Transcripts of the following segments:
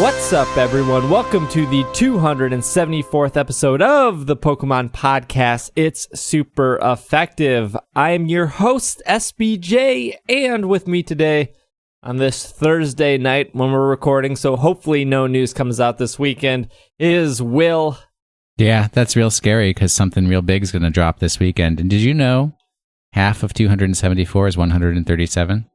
What's up, everyone? Welcome to the 274th episode of the Pokemon Podcast. It's super effective. I am your host, SBJ, and with me today on this Thursday night when we're recording, so hopefully no news comes out this weekend, is Will. Yeah, that's real scary because something real big is going to drop this weekend. And did you know half of 274 is 137?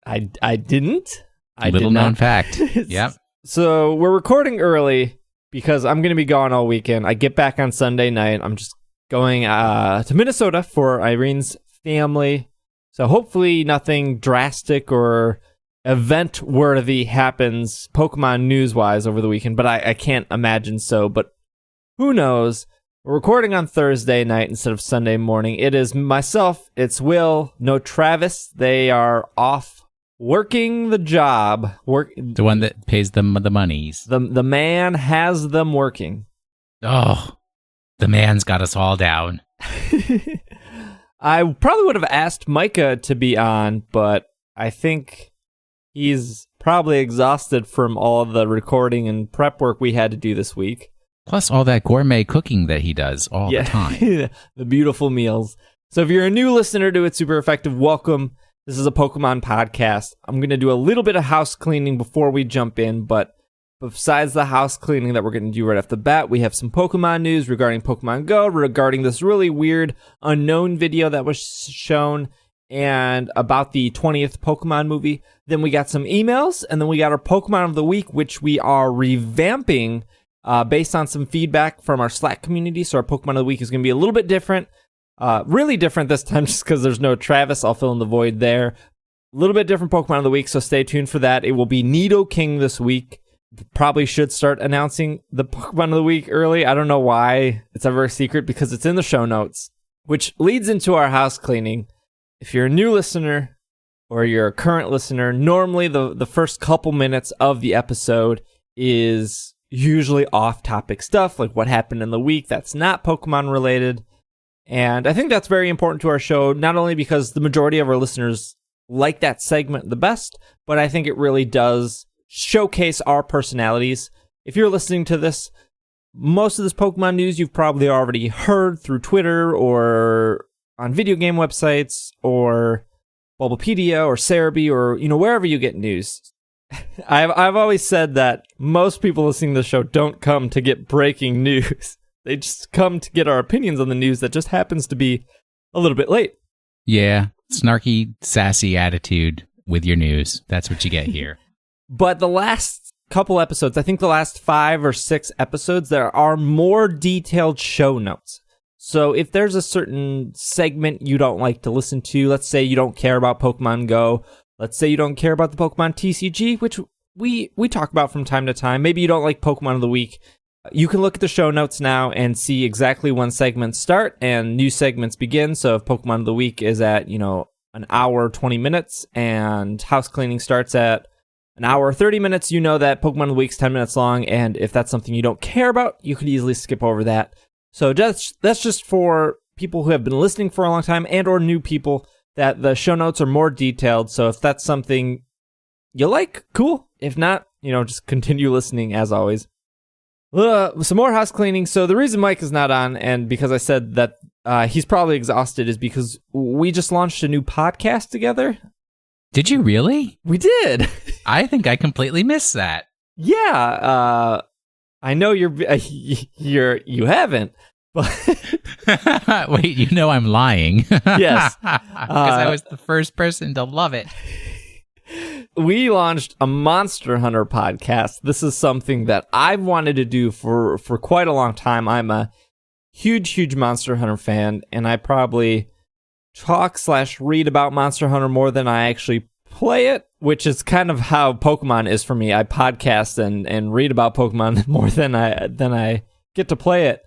I didn't. Little known fact. Yep. So we're recording early because I'm going to be gone all weekend. I get back on Sunday night. I'm just going to Minnesota for Irene's family. So hopefully nothing drastic or event-worthy happens Pokemon news-wise over the weekend, but I can't imagine so. But who knows? We're recording on Thursday night instead of Sunday morning. It is myself. It's Will. No Travis. They are off working the job. The one that pays them the monies. The man has them working. Oh, the man's got us all down. I probably would have asked Micah to be on, but I think he's probably exhausted from all the recording and prep work we had to do this week. Plus all that gourmet cooking that he does all the time. The beautiful meals. So if you're a new listener to It's Super Effective, welcome. This is a Pokemon podcast. I'm going to do a little bit of house cleaning before we jump in, but besides the house cleaning that we're going to do right off the bat, we have some Pokemon news regarding Pokemon Go, regarding this really weird Unown video that was shown, and about the 20th Pokemon movie. Then we got some emails, and then we got our Pokemon of the Week, which we are revamping based on some feedback from our Slack community. So our Pokemon of the Week is going to be a little bit different. Really different this time just because there's no Travis. I'll fill in the void there. A little bit different Pokemon of the Week, so stay tuned for that. It will be Nidoking this week. Probably should start announcing the Pokemon of the Week early. I don't know why it's ever a secret because it's in the show notes, which leads into our house cleaning. If you're a new listener or you're a current listener, normally the first couple minutes of the episode is usually off-topic stuff, like what happened in the week that's not Pokemon related. And I think that's very important to our show, not only because the majority of our listeners like that segment the best, but I think it really does showcase our personalities. If you're listening to this, most of this Pokemon news you've probably already heard through Twitter or on video game websites or Bulbapedia or Cerebi or, wherever you get news. I've always said that most people listening to the show don't come to get breaking news. They just come to get our opinions on the news that just happens to be a little bit late. Yeah, snarky, sassy attitude with your news. That's what you get here. But the last couple episodes, I think the last 5 or 6 episodes, there are more detailed show notes. So if there's a certain segment you don't like to listen to, let's say you don't care about Pokemon Go, let's say you don't care about the Pokemon TCG, which we talk about from time to time, maybe you don't like Pokemon of the Week, you can look at the show notes now and see exactly when segments start and new segments begin. So if Pokemon of the Week is at, an hour, 20 minutes, and house cleaning starts at an hour, 30 minutes, you know that Pokemon of the Week's 10 minutes long. And if that's something you don't care about, you could easily skip over that. So that's just for people who have been listening for a long time and or new people, that the show notes are more detailed. So if that's something you like, cool. If not, just continue listening as always. Some more house cleaning. So the reason Mike is not on, and because I said that he's probably exhausted, is because we just launched a new podcast together. Did you really? We did. I think I completely missed that. Yeah. I know you haven't. But wait, I'm lying. Yes, because I was the first person to love it. We launched a Monster Hunter podcast. This is something that I've wanted to do for quite a long time. I'm a huge Monster Hunter fan, and I probably talk/read about Monster Hunter more than I actually play it, which is kind of how Pokemon is for me. I podcast and read about Pokemon more than I get to play it.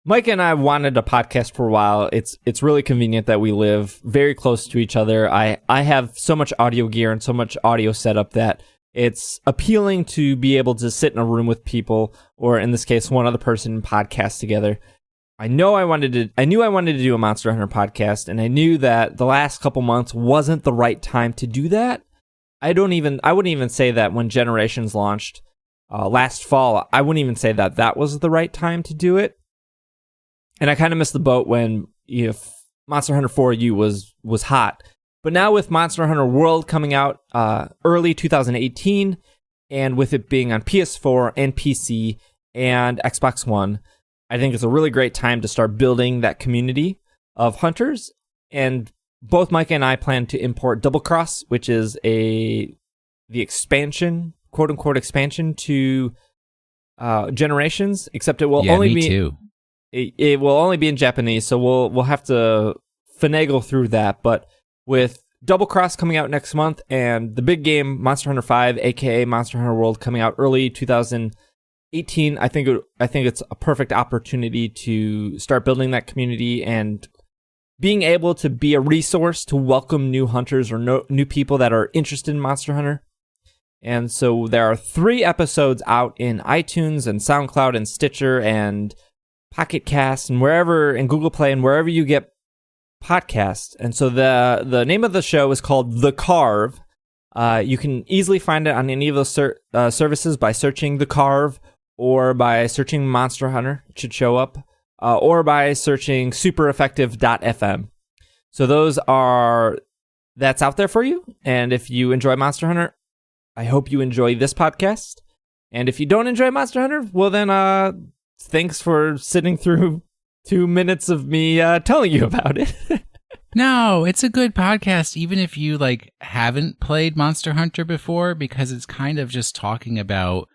Mike and I wanted a podcast for a while. It's really convenient that we live very close to each other. I have so much audio gear and so much audio setup that it's appealing to be able to sit in a room with people, or in this case, one other person, podcast together. I knew I wanted to do a Monster Hunter podcast, and I knew that the last couple months wasn't the right time to do that. I wouldn't even say that when Generations launched, last fall, I wouldn't even say that was the right time to do it. And I kind of missed the boat when Monster Hunter 4U was hot. But now with Monster Hunter World coming out early 2018, and with it being on PS4 and PC and Xbox One, I think it's a really great time to start building that community of hunters. And both Mike and I plan to import Double Cross, which is the expansion, quote unquote expansion to Generations, except it will only be too. It will only be in Japanese, so we'll have to finagle through that. But with Double Cross coming out next month and the big game Monster Hunter 5, aka Monster Hunter World, coming out early 2018, I think it's a perfect opportunity to start building that community and being able to be a resource to welcome new hunters or new people that are interested in Monster Hunter. And so there are 3 episodes out in iTunes and SoundCloud and Stitcher and Pocket Cast and wherever, and Google Play and wherever you get podcasts. And so the name of the show is called The Carve. You can easily find it on any of those services by searching The Carve or by searching Monster Hunter. It should show up. Or by searching supereffective.fm. So that's out there for you. And if you enjoy Monster Hunter, I hope you enjoy this podcast. And if you don't enjoy Monster Hunter, well then, thanks for sitting through 2 minutes of me telling you about it. No, it's a good podcast, even if you haven't played Monster Hunter before, because it's kind of just talking about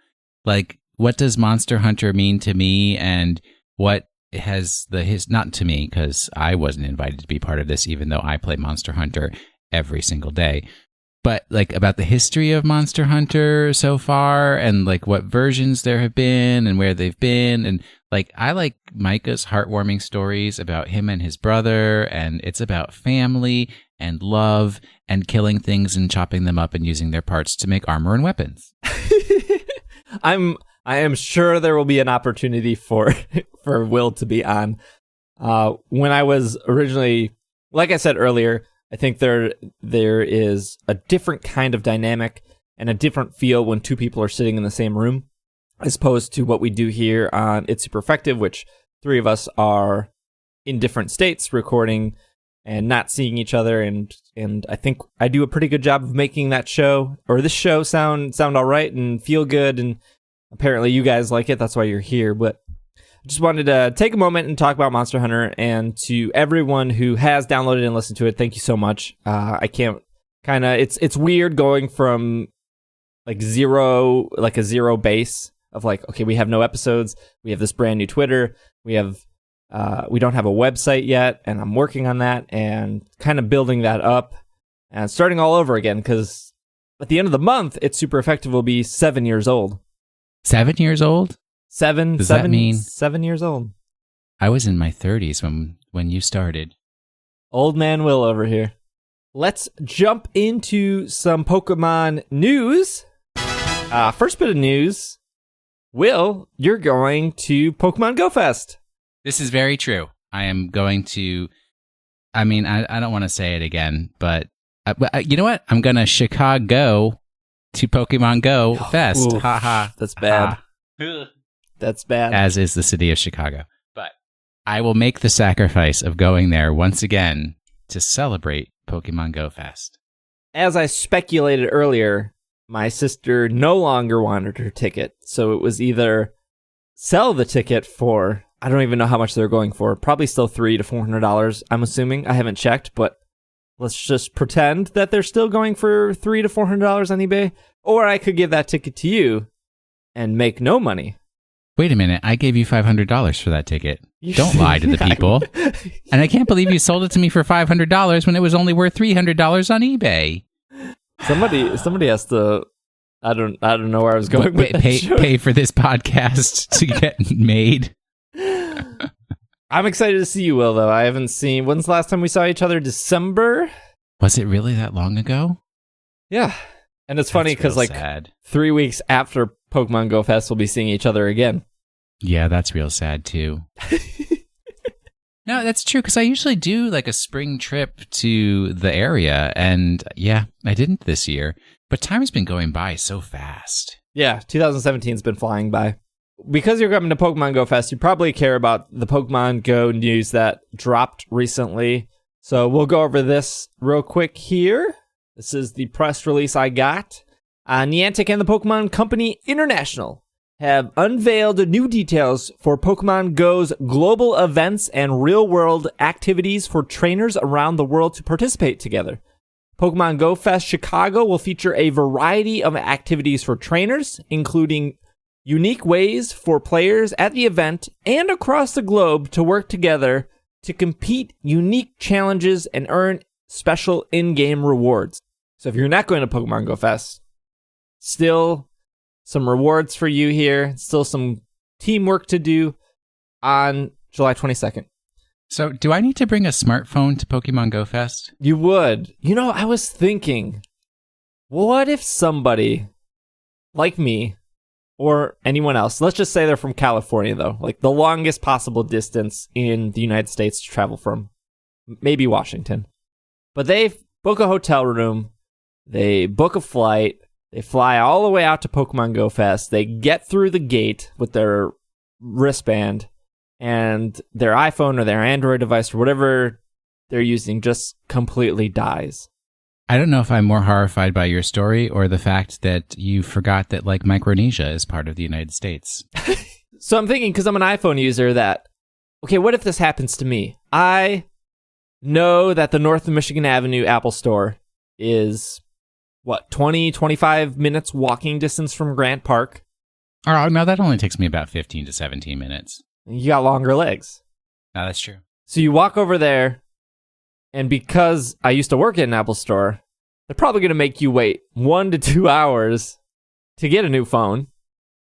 what does Monster Hunter mean to me, and what has not to me, because I wasn't invited to be part of this, even though I play Monster Hunter every single day. But about the history of Monster Hunter so far, and what versions there have been and where they've been, and I like Micah's heartwarming stories about him and his brother, and it's about family and love and killing things and chopping them up and using their parts to make armor and weapons. I am sure there will be an opportunity for Will to be on. When I was originally, like I said earlier, I think there is a different kind of dynamic and a different feel when 2 people are sitting in the same room, as opposed to what we do here on It's Super Effective, which 3 of us are in different states recording and not seeing each other. And I think I do a pretty good job of making that show, or this show, sound all right and feel good. And apparently you guys like it. That's why you're here. But I just wanted to take a moment and talk about Monster Hunter, and to everyone who has downloaded and listened to it, thank you so much. It's weird going from a zero base of okay, we have no episodes. We have this brand new Twitter. We don't have a website yet, and I'm working on that and kind of building that up and starting all over again, because at the end of the month, It's Super Effective will be 7 years old. 7 years old? Does that mean 7 years old? I was in my 30s when you started. Old man Will over here. Let's jump into some Pokemon news. First bit of news. Will, you're going to Pokemon GO Fest. This is very true. I am going to... I mean, I don't want to say it again, but you know what? I'm going to Chicago to Pokemon GO Fest. Oof, ha. That's bad. That's bad. As is the city of Chicago. But I will make the sacrifice of going there once again to celebrate Pokemon GO Fest. As I speculated earlier, my sister no longer wanted her ticket, so it was either sell the ticket for, I don't even know how much they're going for, probably still $300 to $400, I'm assuming. I haven't checked, but let's just pretend that they're still going for $300 to $400 on eBay, or I could give that ticket to you and make no money. Wait a minute, I gave you $500 for that ticket. Don't lie to the people. And I can't believe you sold it to me for $500 when it was only worth $300 on eBay. Somebody has to. I don't know where I was going with that. Pay for this podcast to get made. I'm excited to see you, Will, though. I haven't seen... When's the last time we saw each other? December? Was it really that long ago? Yeah. And it's funny because 3 weeks after Pokemon GO Fest, we'll be seeing each other again. Yeah, that's real sad, too. No, that's true, because I usually do a spring trip to the area, and yeah, I didn't this year. But time has been going by so fast. Yeah, 2017's been flying by. Because you're coming to Pokemon Go Fest, you probably care about the Pokemon Go news that dropped recently. So we'll go over this real quick here. This is the press release I got. Niantic and the Pokemon Company International have unveiled new details for Pokemon Go's global events and real-world activities for trainers around the world to participate together. Pokemon Go Fest Chicago will feature a variety of activities for trainers, including unique ways for players at the event and across the globe to work together to compete unique challenges and earn special in-game rewards. So if you're not going to Pokemon Go Fest, still some rewards for you here, still some teamwork to do on July 22nd. So do I need to bring a smartphone to Pokemon Go Fest? You would. You know, I was thinking, what if somebody like me or anyone else, let's just say they're from California though, like the longest possible distance in the United States to travel from, maybe Washington, but they book a hotel room, they book a flight, they fly all the way out to Pokemon Go Fest, they get through the gate with their wristband, and their iPhone or their Android device or whatever they're using just completely dies. I don't know if I'm more horrified by your story or the fact that you forgot that, like, Micronesia is part of the United States. So I'm thinking, because I'm an iPhone user, that, okay, what if this happens to me? I know that the North of Michigan Avenue Apple Store is, 25 minutes walking distance from Grant Park. Oh, no, that only takes me about 15 to 17 minutes. You got longer legs. No, that's true. So you walk over there, and because I used to work at an Apple store, they're probably going to make you wait 1 to 2 hours to get a new phone.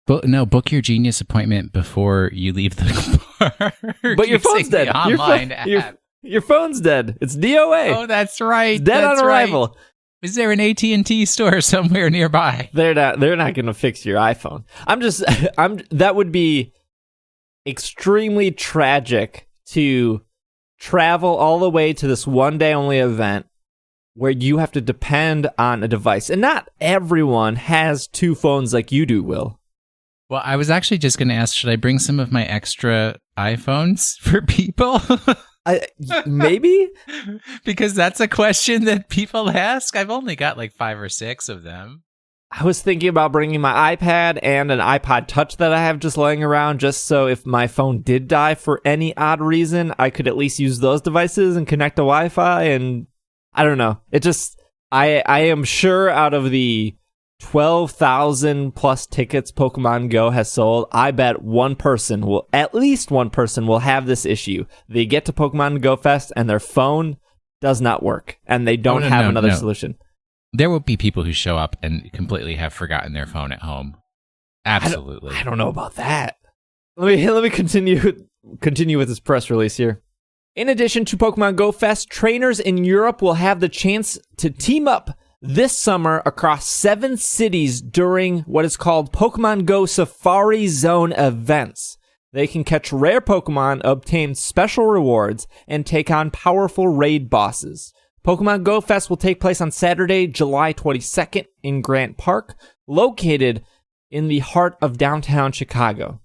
Book your Genius appointment before you leave the bar. But your phone's dead. Your phone's dead. It's DOA. Oh, that's right. It's dead on arrival. Right. Is there an AT&T store somewhere nearby? They're not going to fix your iPhone. That would be extremely tragic to travel all the way to this one day only event where you have to depend on a device. And not everyone has two phones like you do, Will. Well, I was actually just going to ask, should I bring some of my extra iPhones for people? Maybe? Because that's a question that people ask. I've only got like 5 or 6 of them. I was thinking about bringing my iPad and an iPod Touch that I have just laying around, just so if my phone did die for any odd reason, I could at least use those devices and connect to Wi-Fi. And I don't know. It just, I am sure out of the 12,000 plus tickets Pokemon Go has sold, I bet at least one person will have this issue. They get to Pokemon Go Fest and their phone does not work and they don't have another solution. There will be people who show up and completely have forgotten their phone at home. Absolutely. I don't know about that. Let me continue with this press release here. In addition to Pokemon Go Fest, trainers in Europe will have the chance to team up this summer across 7 cities during what is called Pokemon Go Safari Zone events. They can catch rare Pokemon, obtain special rewards, and take on powerful raid bosses. Pokemon Go Fest will take place on Saturday, July 22nd in Grant Park, located in the heart of downtown Chicago.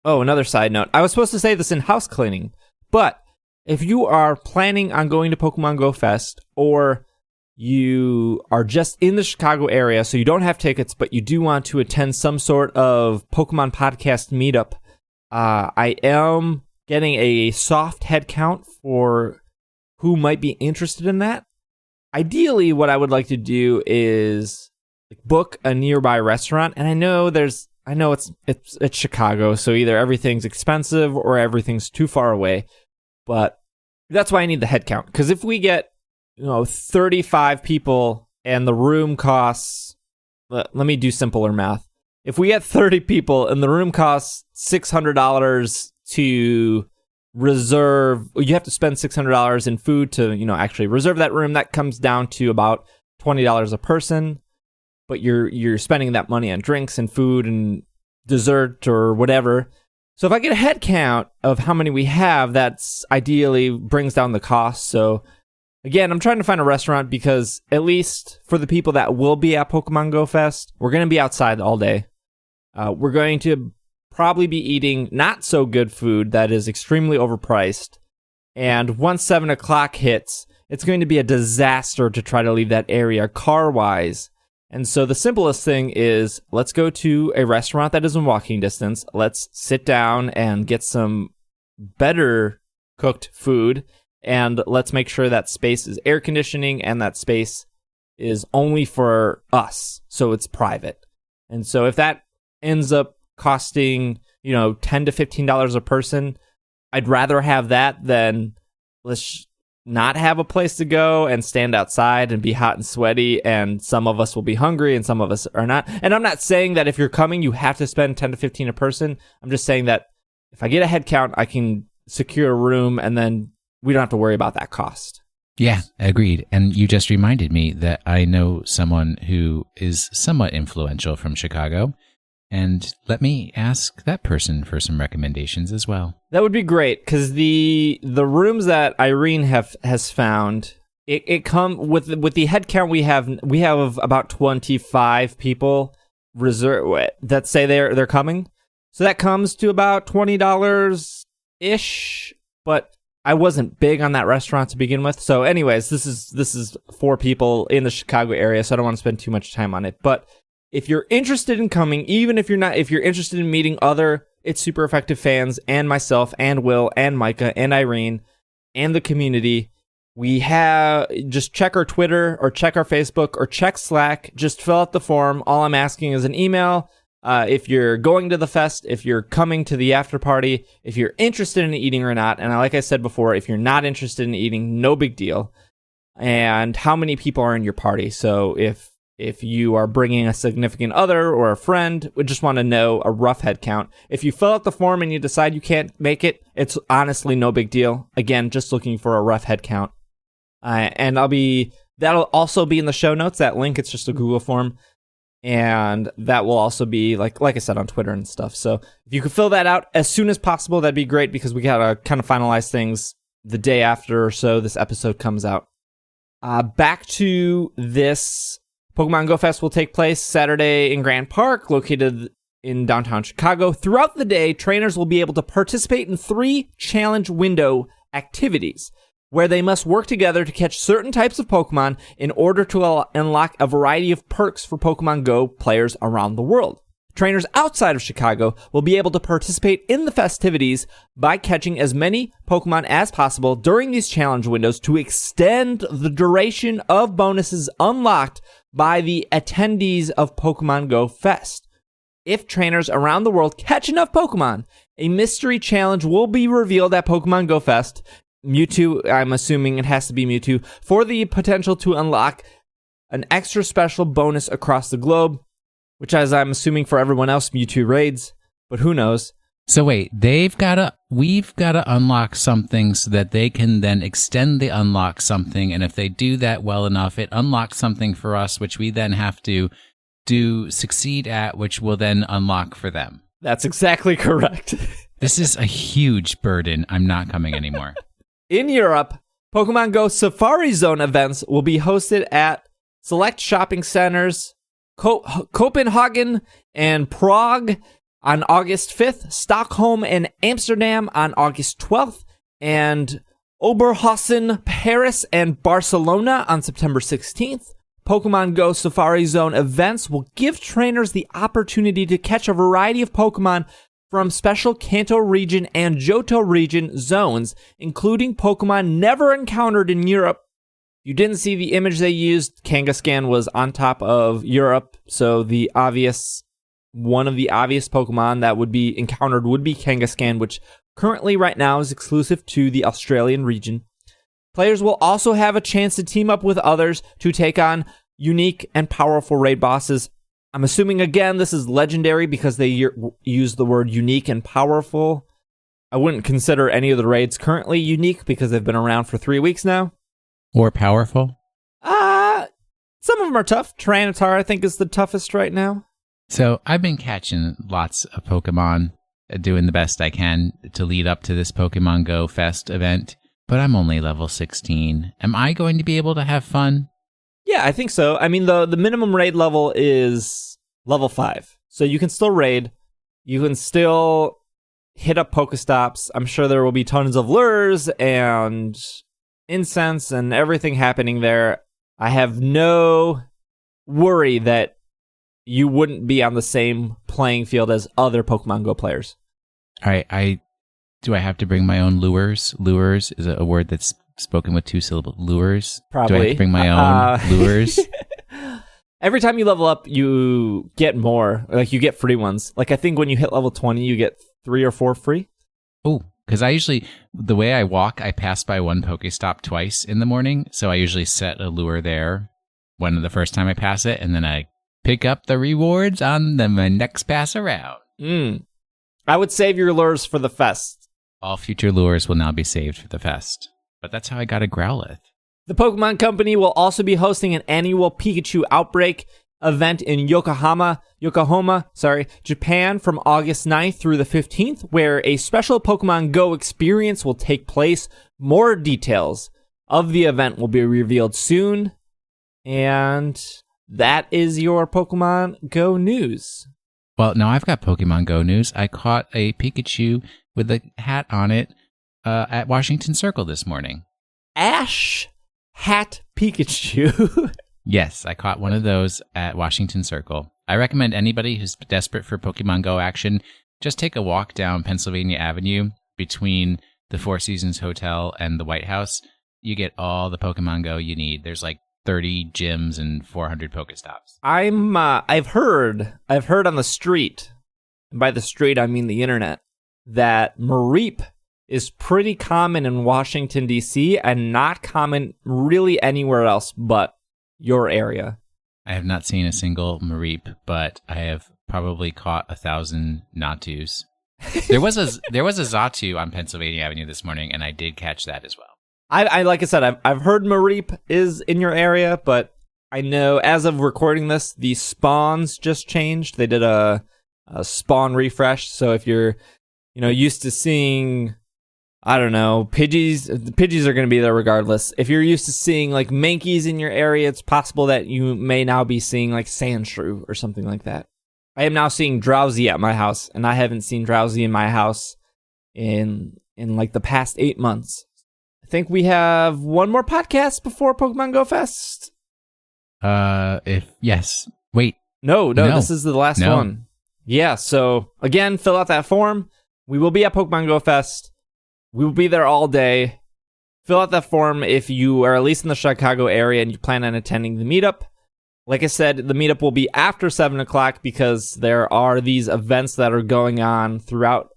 Oh, another side note. I was supposed to say this in house cleaning, but if you are planning on going to Pokemon Go Fest, or you are just in the Chicago area, so you don't have tickets, but you do want to attend some sort of Pokemon podcast meetup, I am getting a soft head count for who might be interested in that. Ideally, what I would like to do is book a nearby restaurant, and I know it's Chicago, so either everything's expensive or everything's too far away, but that's why I need the head count. Because if we get 35 people and the room costs, let me do simpler math. If we get 30 people and the room costs $600 to reserve, you have to spend $600 in food to, actually reserve that room. That comes down to about $20 a person, but you're spending that money on drinks and food and dessert or whatever. So if I get a head count of how many we have, that's ideally brings down the cost. So again, I'm trying to find a restaurant because at least for the people that will be at Pokemon Go Fest, we're going to be outside all day. We're going to probably be eating not so good food that is extremely overpriced. And once 7 o'clock hits, it's going to be a disaster to try to leave that area car-wise. And so the simplest thing is, let's go to a restaurant that is in walking distance. Let's sit down and get some better cooked food. And let's make sure that space is air conditioning and that space is only for us. So it's private. And so if that ends up costing, $10 to $15 a person, I'd rather have that than let's not have a place to go and stand outside and be hot and sweaty, and some of us will be hungry and some of us are not. And I'm not saying that if you're coming, you have to spend 10 to 15 a person. I'm just saying that if I get a head count, I can secure a room and then we don't have to worry about that cost. Yeah, agreed. And you just reminded me that I know someone who is somewhat influential from Chicago. And let me ask that person for some recommendations as well. That would be great, because the rooms that Irene has found, it come with the head count we have about 25 people reserve that say they're coming. So that comes to about $20 ish. But I wasn't big on that restaurant to begin with. So anyways, this is 4 people in the Chicago area, so I don't want to spend too much time on it. But if you're interested in coming, even if you're interested in meeting other It's Super Effective fans and myself and Will and Micah and Irene and the community, we have just check our Twitter or check our Facebook or check Slack. Just fill out the form. All I'm asking is an email. If you're going to the fest, if you're coming to the after party, if you're interested in eating or not. And like I said before, if you're not interested in eating, no big deal. And how many people are in your party. So if you are bringing a significant other or a friend, we just want to know a rough head count. If you fill out the form and you decide you can't make it, it's honestly no big deal. Again, just looking for a rough head count. And that'll also be in the show notes, that link. It's just a Google form. And that will also be, like I said, on Twitter and stuff. So if you could fill that out as soon as possible, that'd be great, because we got to kind of finalize things the day after or so this episode comes out. Back to this, Pokemon GO Fest will take place Saturday in Grand Park, located in downtown Chicago. Throughout the day, trainers will be able to participate in 3 challenge window activities, where they must work together to catch certain types of Pokemon in order to unlock a variety of perks for Pokemon Go players around the world. Trainers outside of Chicago will be able to participate in the festivities by catching as many Pokemon as possible during these challenge windows to extend the duration of bonuses unlocked by the attendees of Pokemon Go Fest. If trainers around the world catch enough Pokemon, a mystery challenge will be revealed at Pokemon Go Fest. Mewtwo, I'm assuming it has to be Mewtwo, for the potential to unlock an extra special bonus across the globe, which, as I'm assuming for everyone else, Mewtwo raids, but who knows? So wait, we've got to unlock something so that they can then extend the unlock something, and if they do that well enough, it unlocks something for us, which we then have to succeed at, which will then unlock for them. That's exactly correct. This is a huge burden. I'm not coming anymore. In Europe, Pokemon Go Safari Zone events will be hosted at select shopping centers, Copenhagen and Prague on August 5th, Stockholm and Amsterdam on August 12th, and Oberhausen, Paris, and Barcelona on September 16th. Pokemon Go Safari Zone events will give trainers the opportunity to catch a variety of Pokemon from special Kanto region and Johto region zones, including Pokemon never encountered in Europe. You didn't see the image they used. Kangaskhan was on top of Europe, so one of the obvious Pokemon that would be encountered would be Kangaskhan, which currently right now is exclusive to the Australian region. Players will also have a chance to team up with others to take on unique and powerful raid bosses. I'm assuming, again, this is legendary because they use the word unique and powerful. I wouldn't consider any of the raids currently unique because they've been around for 3 weeks now. Or powerful? Some of them are tough. Tyranitar, I think, is the toughest right now. So I've been catching lots of Pokemon, doing the best I can to lead up to this Pokemon Go Fest event, but I'm only level 16. Am I going to be able to have fun? Yeah, I think so. I mean, the minimum raid level is level 5. So you can still raid. You can still hit up Pokestops. I'm sure there will be tons of lures and incense and everything happening there. I have no worry that you wouldn't be on the same playing field as other Pokemon Go players. All right, do I have to bring my own lures? Lures is a word that's spoken with 2 syllables. Lures? Probably. Do I have to bring my own lures? Every time you level up, you get more. Like, you get free ones. Like, I think when you hit level 20, you get 3 or 4 free. Oh, because I usually, the way I walk, I pass by one Pokestop twice in the morning. So I usually set a lure there the first time I pass it, and then I pick up the rewards on my next pass around. I would save your lures for the fest. All future lures will now be saved for the fest. But that's how I got a Growlithe. The Pokemon Company will also be hosting an annual Pikachu Outbreak event in Yokohama, Japan from August 9th through the 15th, where a special Pokemon Go experience will take place. More details of the event will be revealed soon. And that is your Pokemon Go news. Well, now I've got Pokemon Go news. I caught a Pikachu with a hat on it at Washington Circle this morning. Ash Hat Pikachu. Yes, I caught one of those at Washington Circle. I recommend anybody who's desperate for Pokemon Go action, just take a walk down Pennsylvania Avenue between the Four Seasons Hotel and the White House. You get all the Pokemon Go you need. There's like 30 gyms and 400 Pokestops. I've heard on the street, and by the street I mean the internet, that Mareep is pretty common in Washington, D.C., and not common really anywhere else but your area. I have not seen a single Mareep, but I have probably caught 1,000 Natus. There was a Xatu on Pennsylvania Avenue this morning, and I did catch that as well. I like I said, I've heard Mareep is in your area, but I know as of recording this, the spawns just changed. They did a spawn refresh, so if you're used to seeing, I don't know, Pidgeys are going to be there regardless. If you're used to seeing like Mankeys in your area, it's possible that you may now be seeing like Sandshrew or something like that. I am now seeing Drowsy at my house, and I haven't seen Drowsy in my house in like the past 8 months. I think we have one more podcast before Pokemon Go Fest. Yes. Wait. No, this is the last one. Yeah, so again, fill out that form. We will be at Pokemon Go Fest. We will be there all day. Fill out that form if you are at least in the Chicago area and you plan on attending the meetup. Like I said, the meetup will be after 7 o'clock because there are these events that are going on throughout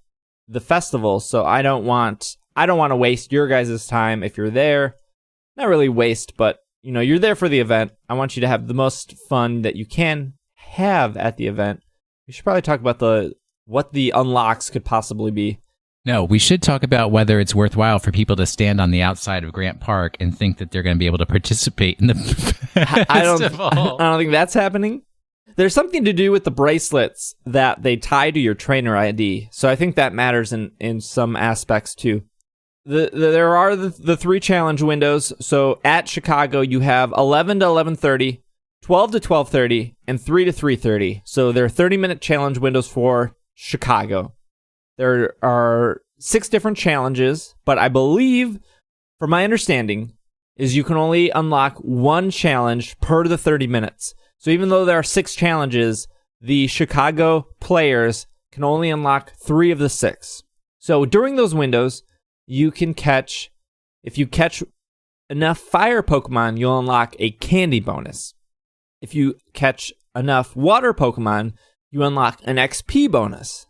the festival. So I don't want to waste your guys' time if you're there. Not really waste, but you're there for the event. I want you to have the most fun that you can have at the event. We should probably talk about what the unlocks could possibly be. No, we should talk about whether it's worthwhile for people to stand on the outside of Grant Park and think that they're going to be able to participate in the festival. I don't think that's happening. There's something to do with the bracelets that they tie to your trainer ID, so I think that matters in some aspects too. There are the 3 challenge windows. So at Chicago, you have 11 to 11:30, 12 to 12:30, and 3 to 3:30. So there are 30-minute challenge windows for Chicago. There are 6 different challenges, but I believe, from my understanding, is you can only unlock 1 challenge per the 30 minutes. So even though there are 6 challenges, the Chicago players can only unlock 3 of the 6. So during those windows, if you catch enough fire Pokemon, you'll unlock a candy bonus. If you catch enough water Pokemon, you unlock an XP bonus.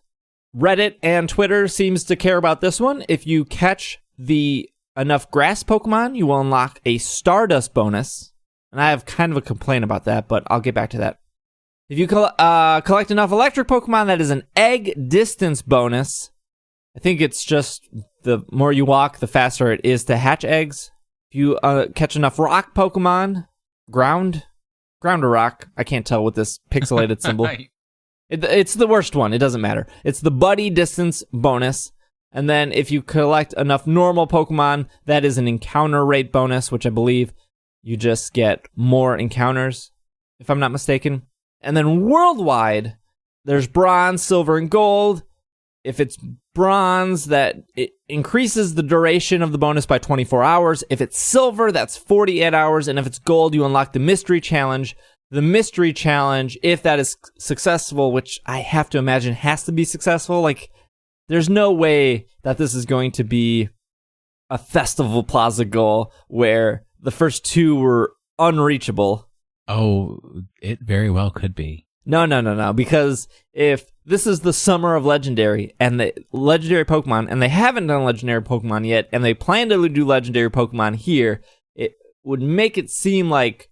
Reddit and Twitter seems to care about this one. If you catch enough grass Pokemon, you will unlock a Stardust bonus. And I have kind of a complaint about that, but I'll get back to that. If you collect enough electric Pokemon, that is an egg distance bonus. I think it's just the more you walk, the faster it is to hatch eggs. If you catch enough rock Pokemon, ground or rock, I can't tell with this pixelated symbol. It's the worst one. It doesn't matter. It's the buddy distance bonus. And then if you collect enough normal Pokemon, that is an encounter rate bonus, which I believe you just get more encounters, if I'm not mistaken. And then worldwide, there's bronze, silver, and gold. If it's bronze, that it increases the duration of the bonus by 24 hours. If it's silver, that's 48 hours. And if it's gold, you unlock the mystery challenge. The mystery challenge, if that is successful, which I have to imagine has to be successful, like, there's no way that this is going to be a Festival Plaza goal where the first two were unreachable. Oh, it very well could be. No, because if this is the summer of Legendary, and the Legendary Pokemon, and they haven't done Legendary Pokemon yet, and they plan to do Legendary Pokemon here, it would make it seem like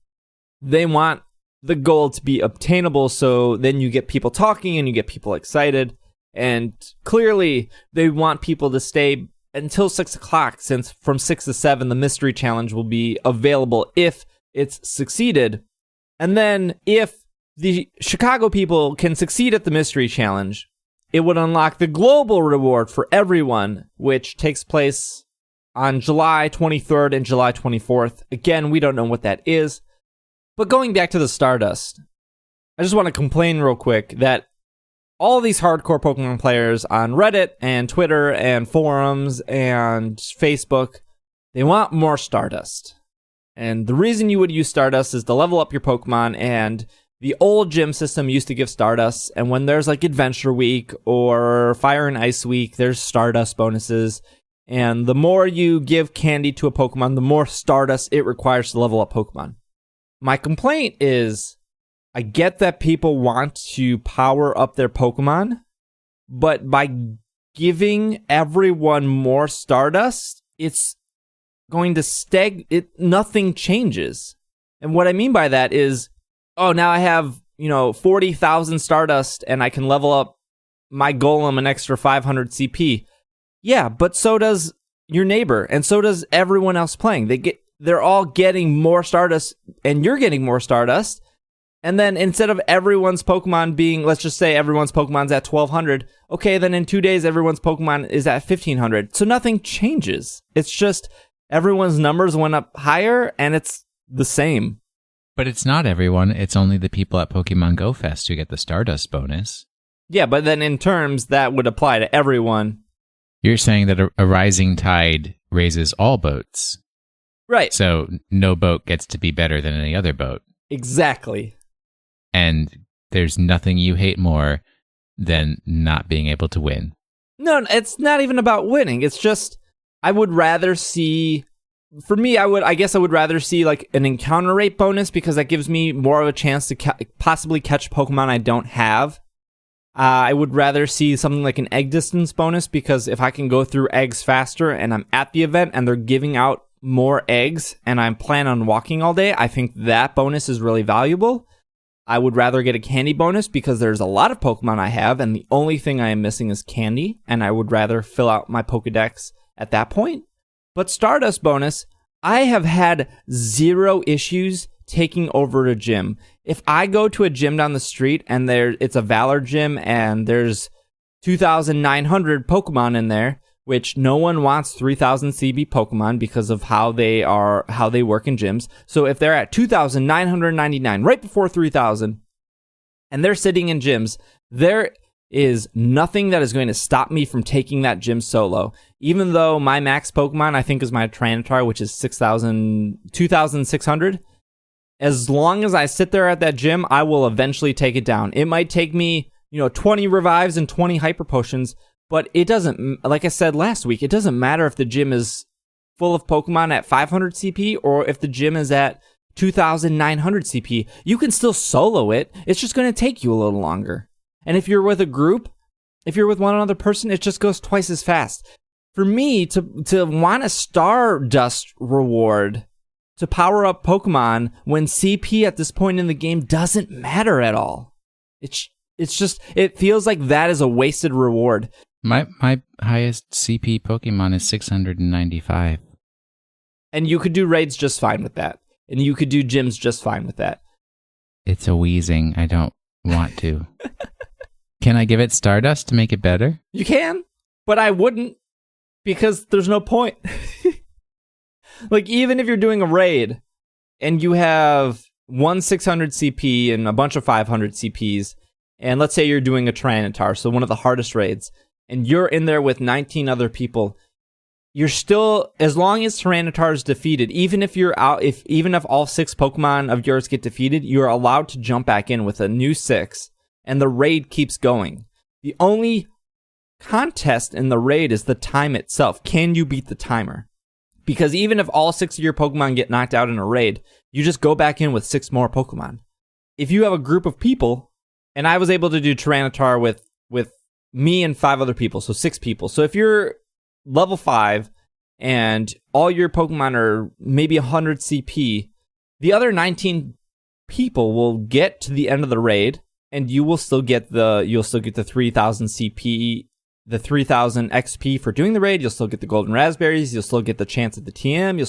they want the goal to be obtainable, so then you get people talking and you get people excited, and clearly they want people to stay until 6 o'clock, since from 6 to 7 the mystery challenge will be available if it's succeeded. And then if the Chicago people can succeed at the mystery challenge, it would unlock the global reward for everyone, which takes place on July 23rd and July 24th. Again, we don't know what that is. But going back to the Stardust, I just want to complain real quick that all these hardcore Pokemon players on Reddit and Twitter and forums and Facebook, they want more Stardust. And the reason you would use Stardust is to level up your Pokemon, and the old gym system used to give Stardust, and when there's like Adventure Week or Fire and Ice Week, there's Stardust bonuses. And the more you give candy to a Pokemon, the more Stardust it requires to level up Pokemon. My complaint is, I get that people want to power up their Pokemon, but by giving everyone more Stardust, it's going to nothing changes. And what I mean by that is, oh, now I have, 40,000 Stardust and I can level up my Golem an extra 500 CP. Yeah, but so does your neighbor, and so does everyone else playing. They're all getting more Stardust, and you're getting more Stardust. And then instead of everyone's Pokemon being, let's just say everyone's Pokemon's at 1,200, okay, then in 2 days everyone's Pokemon is at 1,500. So nothing changes. It's just everyone's numbers went up higher, and it's the same. But it's not everyone. It's only the people at Pokemon GO Fest who get the Stardust bonus. Yeah, but then in terms, that would apply to everyone. You're saying that a rising tide raises all boats. Right. So no boat gets to be better than any other boat. Exactly. And there's nothing you hate more than not being able to win. No, it's not even about winning. It's just, I would rather see, for me, I guess I would rather see like an encounter rate bonus, because that gives me more of a chance to possibly catch Pokemon I don't have. I would rather see something like an egg distance bonus, because if I can go through eggs faster and I'm at the event and they're giving out more eggs and I'm planning on walking all day, I think that bonus is really valuable. I would rather get a candy bonus, because there's a lot of Pokemon I have and the only thing I am missing is candy, and I would rather fill out my Pokedex at that point. But Stardust bonus, I have had zero issues taking over a gym. If I go to a gym down the street and it's a Valor gym and there's 2,900 Pokemon in there, which no one wants 3,000 CB Pokemon because of how they work in gyms. So if they're at 2,999, right before 3,000, and they're sitting in gyms, there is nothing that is going to stop me from taking that gym solo. Even though my max Pokemon, I think, is my Tyranitar, which is 2,600. As long as I sit there at that gym, I will eventually take it down. It might take me, 20 revives and 20 hyper potions, but it doesn't, like I said last week, it doesn't matter if the gym is full of Pokemon at 500 CP or if the gym is at 2,900 CP. You can still solo it. It's just going to take you a little longer. And if you're with a group, if you're with one other person, it just goes twice as fast. For me, to want a Stardust reward to power up Pokemon when CP at this point in the game doesn't matter at all. It's just, it feels like that is a wasted reward. My highest CP Pokemon is 695. And you could do raids just fine with that. And you could do gyms just fine with that. It's a wheezing. I don't want to. Can I give it Stardust to make it better? You can, but I wouldn't, because there's no point. Like, even if you're doing a raid and you have one 600 CP and a bunch of 500 CPs, and let's say you're doing a Tyranitar, so one of the hardest raids, and you're in there with 19 other people, you're still, as long as Tyranitar is defeated, even if you're out, even if all 6 Pokemon of yours get defeated, you're allowed to jump back in with a new 6, and the raid keeps going. The only contest in the raid is the time itself. Can you beat the timer? Because even if all 6 of your Pokemon get knocked out in a raid, you just go back in with 6 more Pokemon. If you have a group of people, and I was able to do Tyranitar with me and 5 other people, so 6 people. So if you're level 5 and all your Pokemon are maybe 100 CP, the other 19 people will get to the end of the raid, and you will still get the 3,000 CP, the 3,000 XP for doing the raid. You'll still get the golden raspberries. You'll still get the chance at the TM. You'll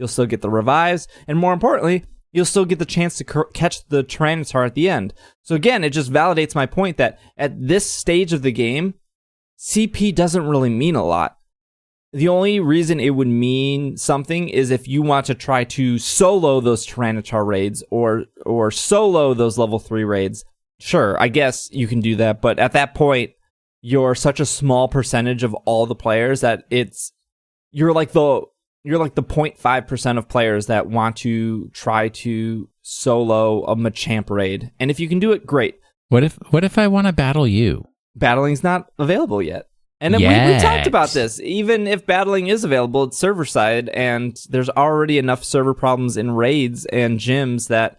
still get the revives, and more importantly, you'll still get the chance to catch the Tyranitar at the end. So again, it just validates my point that at this stage of the game, CP doesn't really mean a lot. The only reason it would mean something is if you want to try to solo those Tyranitar raids or solo those level 3 raids. Sure, I guess you can do that, but at that point, you're such a small percentage of all the players that you're like the 0.5% of players that want to try to solo a Machamp raid. And if you can do it, great. What if I want to battle you? Battling's not available yet. And then we talked about this. Even if battling is available, it's server side, and there's already enough server problems in raids and gyms that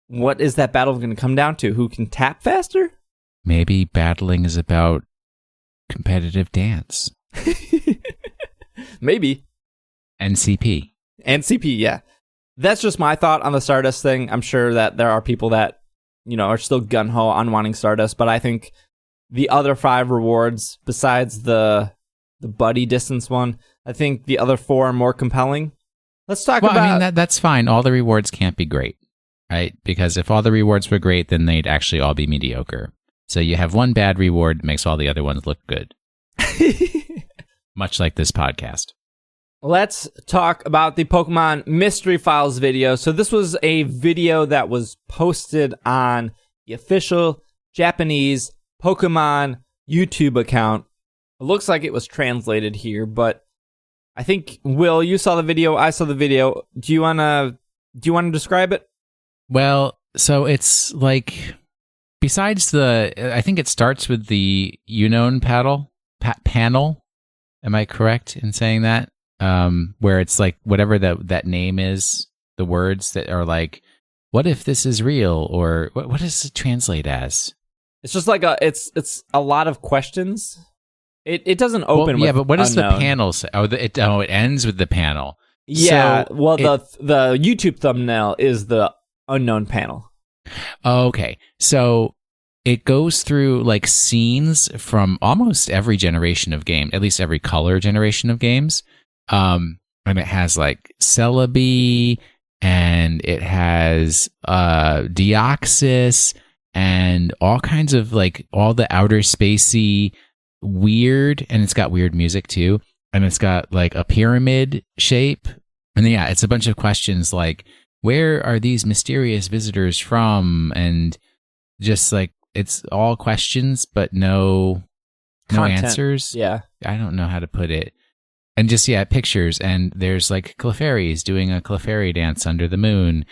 what is that battle going to come down to? Who can tap faster? Maybe battling is about competitive dance. Maybe. And CP. And CP, yeah. That's just my thought on the Stardust thing. I'm sure that there are people that, are still gung-ho on wanting Stardust, but I think the other 5 rewards, besides the buddy distance one, I think the other 4 are more compelling. Let's talk about... I mean, that's fine. All the rewards can't be great, right? Because if all the rewards were great, then they'd actually all be mediocre. So you have one bad reward, makes all the other ones look good. Much like this podcast. Let's talk about the Pokemon Mystery Files video. So this was a video that was posted on the official Japanese Pokemon YouTube account. It looks like it was translated here, but I think, Will, you saw the video, I saw the video. Do you want to describe it? Well, so it's like, besides I think it starts with the Unown panel. Am I correct in saying that? Where it's like whatever that name is, the words that are like, what if this is real? Or what does it translate as? It's just like it's a lot of questions. It doesn't open with yeah, but what does unknown. the panel say? It ends with the panel. Yeah, so well, the YouTube thumbnail is the unknown panel. Okay, so it goes through like scenes from almost every generation of game, at least every color generation of games. And it has like Celebi, and it has Deoxys, and all kinds of like all the outer spacey weird, and it's got weird music too, and it's got like a pyramid shape, and yeah, it's a bunch of questions like, where are these mysterious visitors from? And just like, it's all questions but no answers. Yeah, I don't know how to put it. And just, pictures, and there's like Clefairies doing a Clefairy dance under the moon.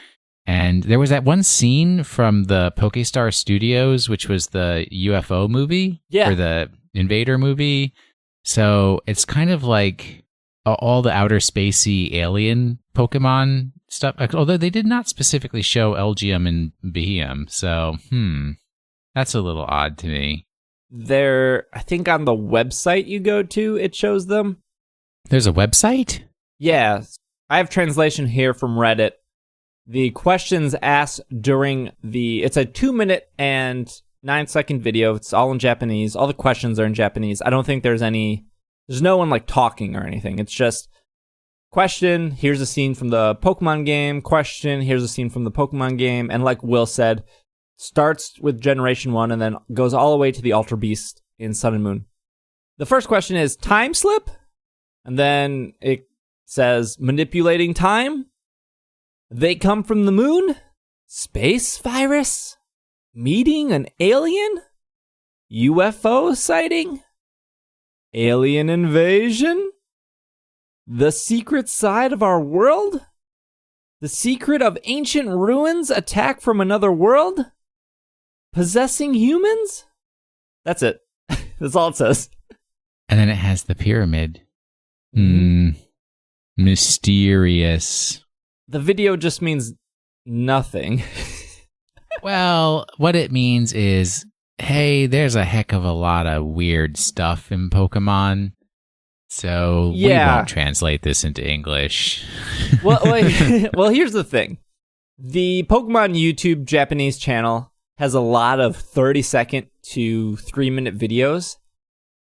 And there was that one scene from the Pokestar Studios, which was the UFO movie, or the Invader movie. So it's kind of like all the outer spacey alien Pokemon stuff, although they did not specifically show Elgium and Behem. So, that's a little odd to me. I think on the website you go to, it shows them. There's a website? Yeah. I have translation here from Reddit. The questions asked during it's a 2-minute and 9-second video. It's all in Japanese. All the questions are in Japanese. I don't think there's no one like talking or anything. It's just question, here's a scene from the Pokemon game. Question, here's a scene from the Pokemon game. And like Will said, starts with Generation 1 and then goes all the way to the Ultra Beast in Sun and Moon. The first question is time slip? And then it says manipulating time? They come from the moon? Space virus? Meeting an alien? UFO sighting? Alien invasion? The secret side of our world? The secret of ancient ruins attack from another world? Possessing humans? That's it. That's all it says. And then it has the pyramid. Mysterious. The video just means nothing. Well, what it means is, hey, there's a heck of a lot of weird stuff in Pokemon, so we won't translate this into English. Well, here's the thing. The Pokemon YouTube Japanese channel has a lot of 30-second to 3-minute videos,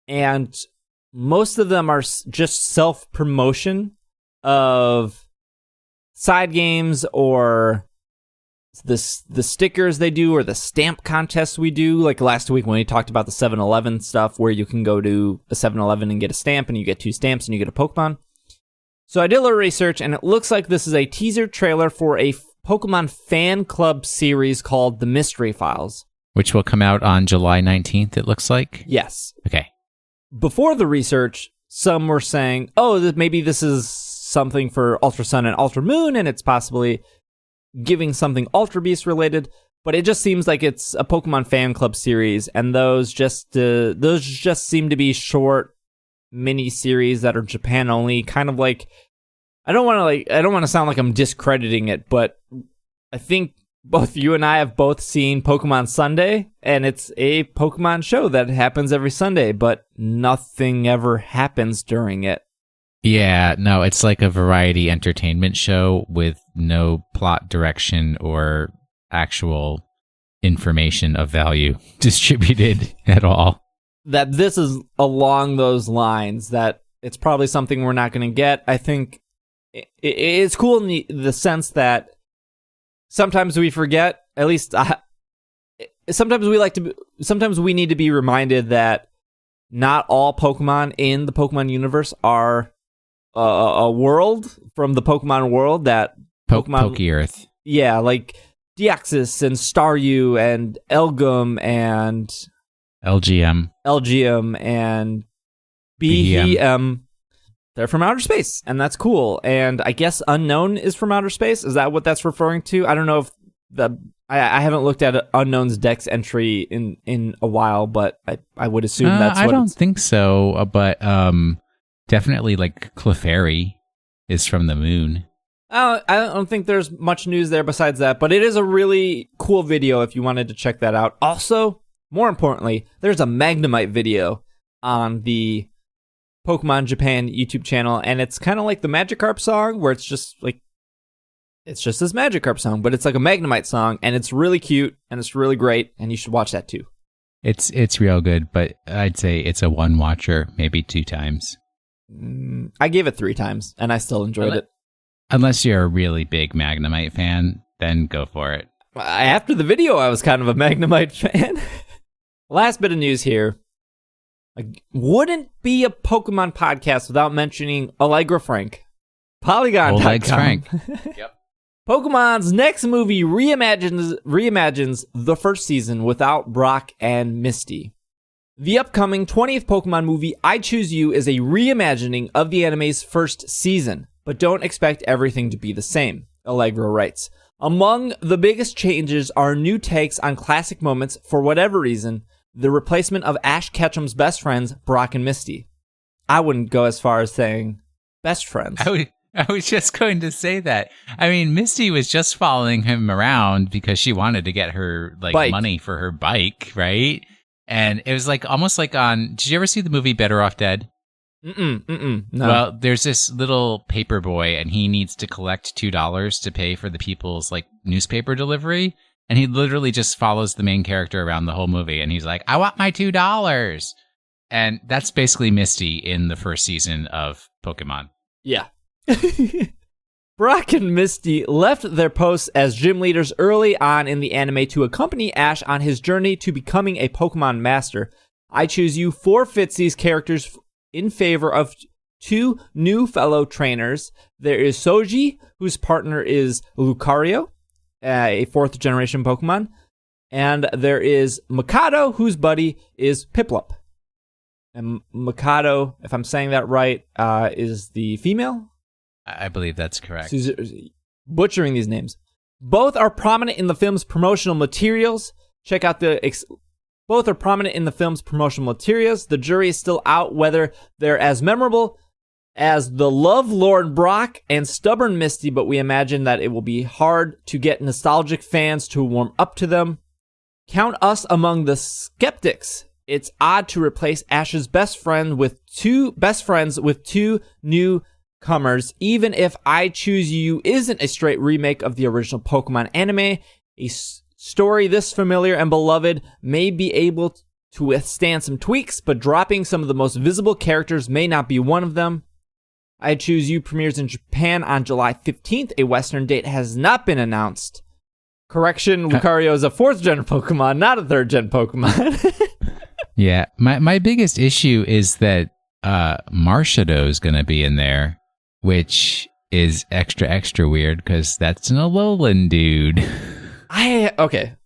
and most of them are just self-promotion of side games or the stickers they do or the stamp contests we do. Like last week when we talked about the 7-Eleven stuff where you can go to a 7-Eleven and get a stamp and you get 2 stamps and you get a Pokemon. So I did a little research and it looks like this is a teaser trailer for a Pokemon fan club series called The Mystery Files. Which will come out on July 19th, it looks like? Yes. Okay. Before the research, some were saying, maybe this is something for Ultra Sun and Ultra Moon, and it's possibly giving something Ultra Beast related, but it just seems like it's a Pokemon fan club series, and those just seem to be short mini series that are Japan only, kind of like I don't want to sound like I'm discrediting it, but I think both you and I have both seen Pokemon Sunday, and it's a Pokemon show that happens every Sunday, but nothing ever happens during it. Yeah, no, it's like a variety entertainment show with no plot direction or actual information of value distributed at all. That this is along those lines, that it's probably something we're not going to get. I think it's cool in the sense that sometimes we forget, at least sometimes we need to be reminded that not all Pokemon in the Pokemon universe are a world from the Pokemon world that Pokemon Poke-Earth. Yeah, like Deoxys and Staryu and Elgum and LGM and BEM. They're from outer space, and that's cool. And I guess Unknown is from outer space. Is that what that's referring to? I don't know if I haven't looked at Unknown's Dex entry in a while, but I would assume that's what I don't think so, but definitely like Clefairy is from the moon. I don't think there's much news there besides that, but it is a really cool video if you wanted to check that out. Also, more importantly, there's a Magnemite video on the Pokemon Japan YouTube channel, and it's kind of like the Magikarp song, where it's just this Magikarp song, but it's like a Magnemite song, and it's really cute, and it's really great, and you should watch that too. It's real good, but I'd say it's a one watcher, maybe 2 times. I gave it 3 times, and I still enjoyed it. Unless you're a really big Magnemite fan, then go for it. After the video, I was kind of a Magnemite fan. Last bit of news here. I wouldn't be a Pokemon podcast without mentioning Allegra Frank. Polygon.com. Old Frank. Yep. Pokemon's next movie reimagines the first season without Brock and Misty. The upcoming 20th Pokemon movie, I Choose You, is a reimagining of the anime's first season, but don't expect everything to be the same, Allegra writes. Among the biggest changes are new takes on classic moments for whatever reason, the replacement of Ash Ketchum's best friends, Brock and Misty. I wouldn't go as far as saying best friends. I was just going to say that. I mean, Misty was just following him around because she wanted to get her bike. Money for her bike, right? And it was almost like on. Did you ever see the movie Better Off Dead? No. Well, there's this little paper boy, and he needs to collect $2 to pay for the people's newspaper delivery. And he literally just follows the main character around the whole movie, and he's like, "I want my $2." And that's basically Misty in the first season of Pokemon. Yeah. Brock and Misty left their posts as gym leaders early on in the anime to accompany Ash on his journey to becoming a Pokemon master. I Choose You forfeits these characters in favor of 2 new fellow trainers. There is Soji, whose partner is Lucario, a 4th generation Pokemon. And there is Mikado, whose buddy is Piplup. And Mikado, if I'm saying that right, is the female? I believe that's correct. Butchering these names. Both are prominent in the film's promotional materials. Check out both are prominent in the film's promotional materials. The jury is still out whether they're as memorable as the Love-Lord Brock and stubborn Misty, but we imagine that it will be hard to get nostalgic fans to warm up to them. Count us among the skeptics. It's odd to replace Ash's best friends with two newcomers, even if I Choose You isn't a straight remake of the original Pokemon anime. A story this familiar and beloved may be able to withstand some tweaks, but dropping some of the most visible characters may not be one of them. I Choose You premieres in Japan on July 15th. A Western date has not been announced. Correction, Lucario is a 4th-gen Pokemon, not a 3rd-gen Pokemon. Yeah, my biggest issue is that Marshadow is going to be in there, which is extra weird because that's an Alolan dude. Okay.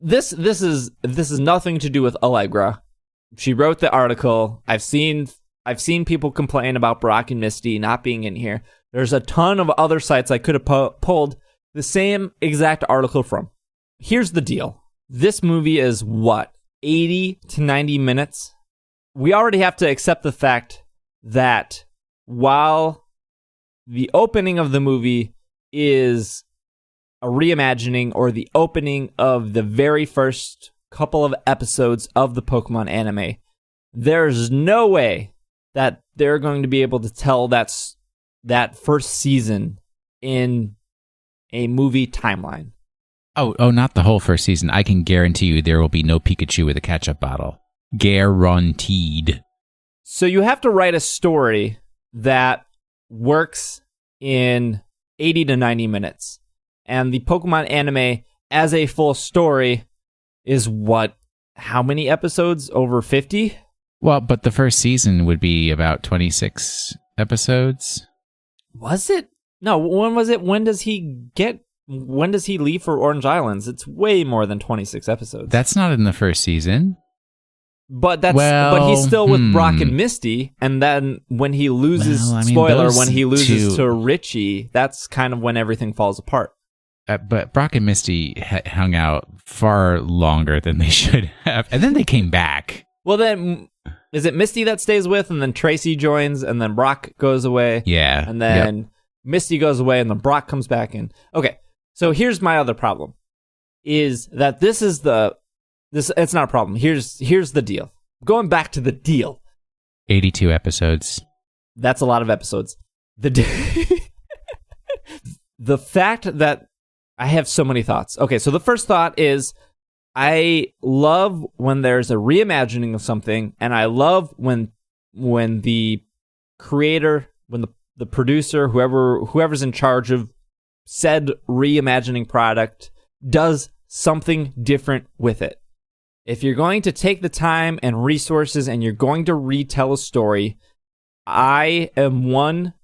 This is nothing to do with Allegra. She wrote the article. I've seen people complain about Brock and Misty not being in here. There's a ton of other sites I could have pulled the same exact article from. Here's the deal. This movie is what? 80 to 90 minutes? We already have to accept the fact that while the opening of the movie is a reimagining or the opening of the very first couple of episodes of the Pokemon anime, there's no way that they're going to be able to tell that first season in a movie timeline. Oh, not the whole first season. I can guarantee you there will be no Pikachu with a ketchup bottle. Guaranteed. So you have to write a story that works in 80 to 90 minutes. And the Pokemon anime as a full story is what? How many episodes? Over 50? Well, but the first season would be about 26 episodes. Was it? No, when was it? When does he leave for Orange Islands? It's way more than 26 episodes. That's not in the first season. But he's still with Brock and Misty, and then when he loses, when he loses to Richie, that's kind of when everything falls apart. But Brock and Misty hung out far longer than they should have, and then they came back. Well, then, is it Misty that stays with, and then Tracy joins, and then Brock goes away? Yeah. And then Misty goes away, and then Brock comes back in. Okay, so here's my other problem, is that it's not a problem. Here's the deal. Going back to the deal. 82 episodes. That's a lot of episodes. The fact that I have so many thoughts. Okay, so the first thought is I love when there's a reimagining of something, and I love when the creator, when the producer, whoever's in charge of said reimagining product does something different with it. If you're going to take the time and resources and you're going to retell a story, I am one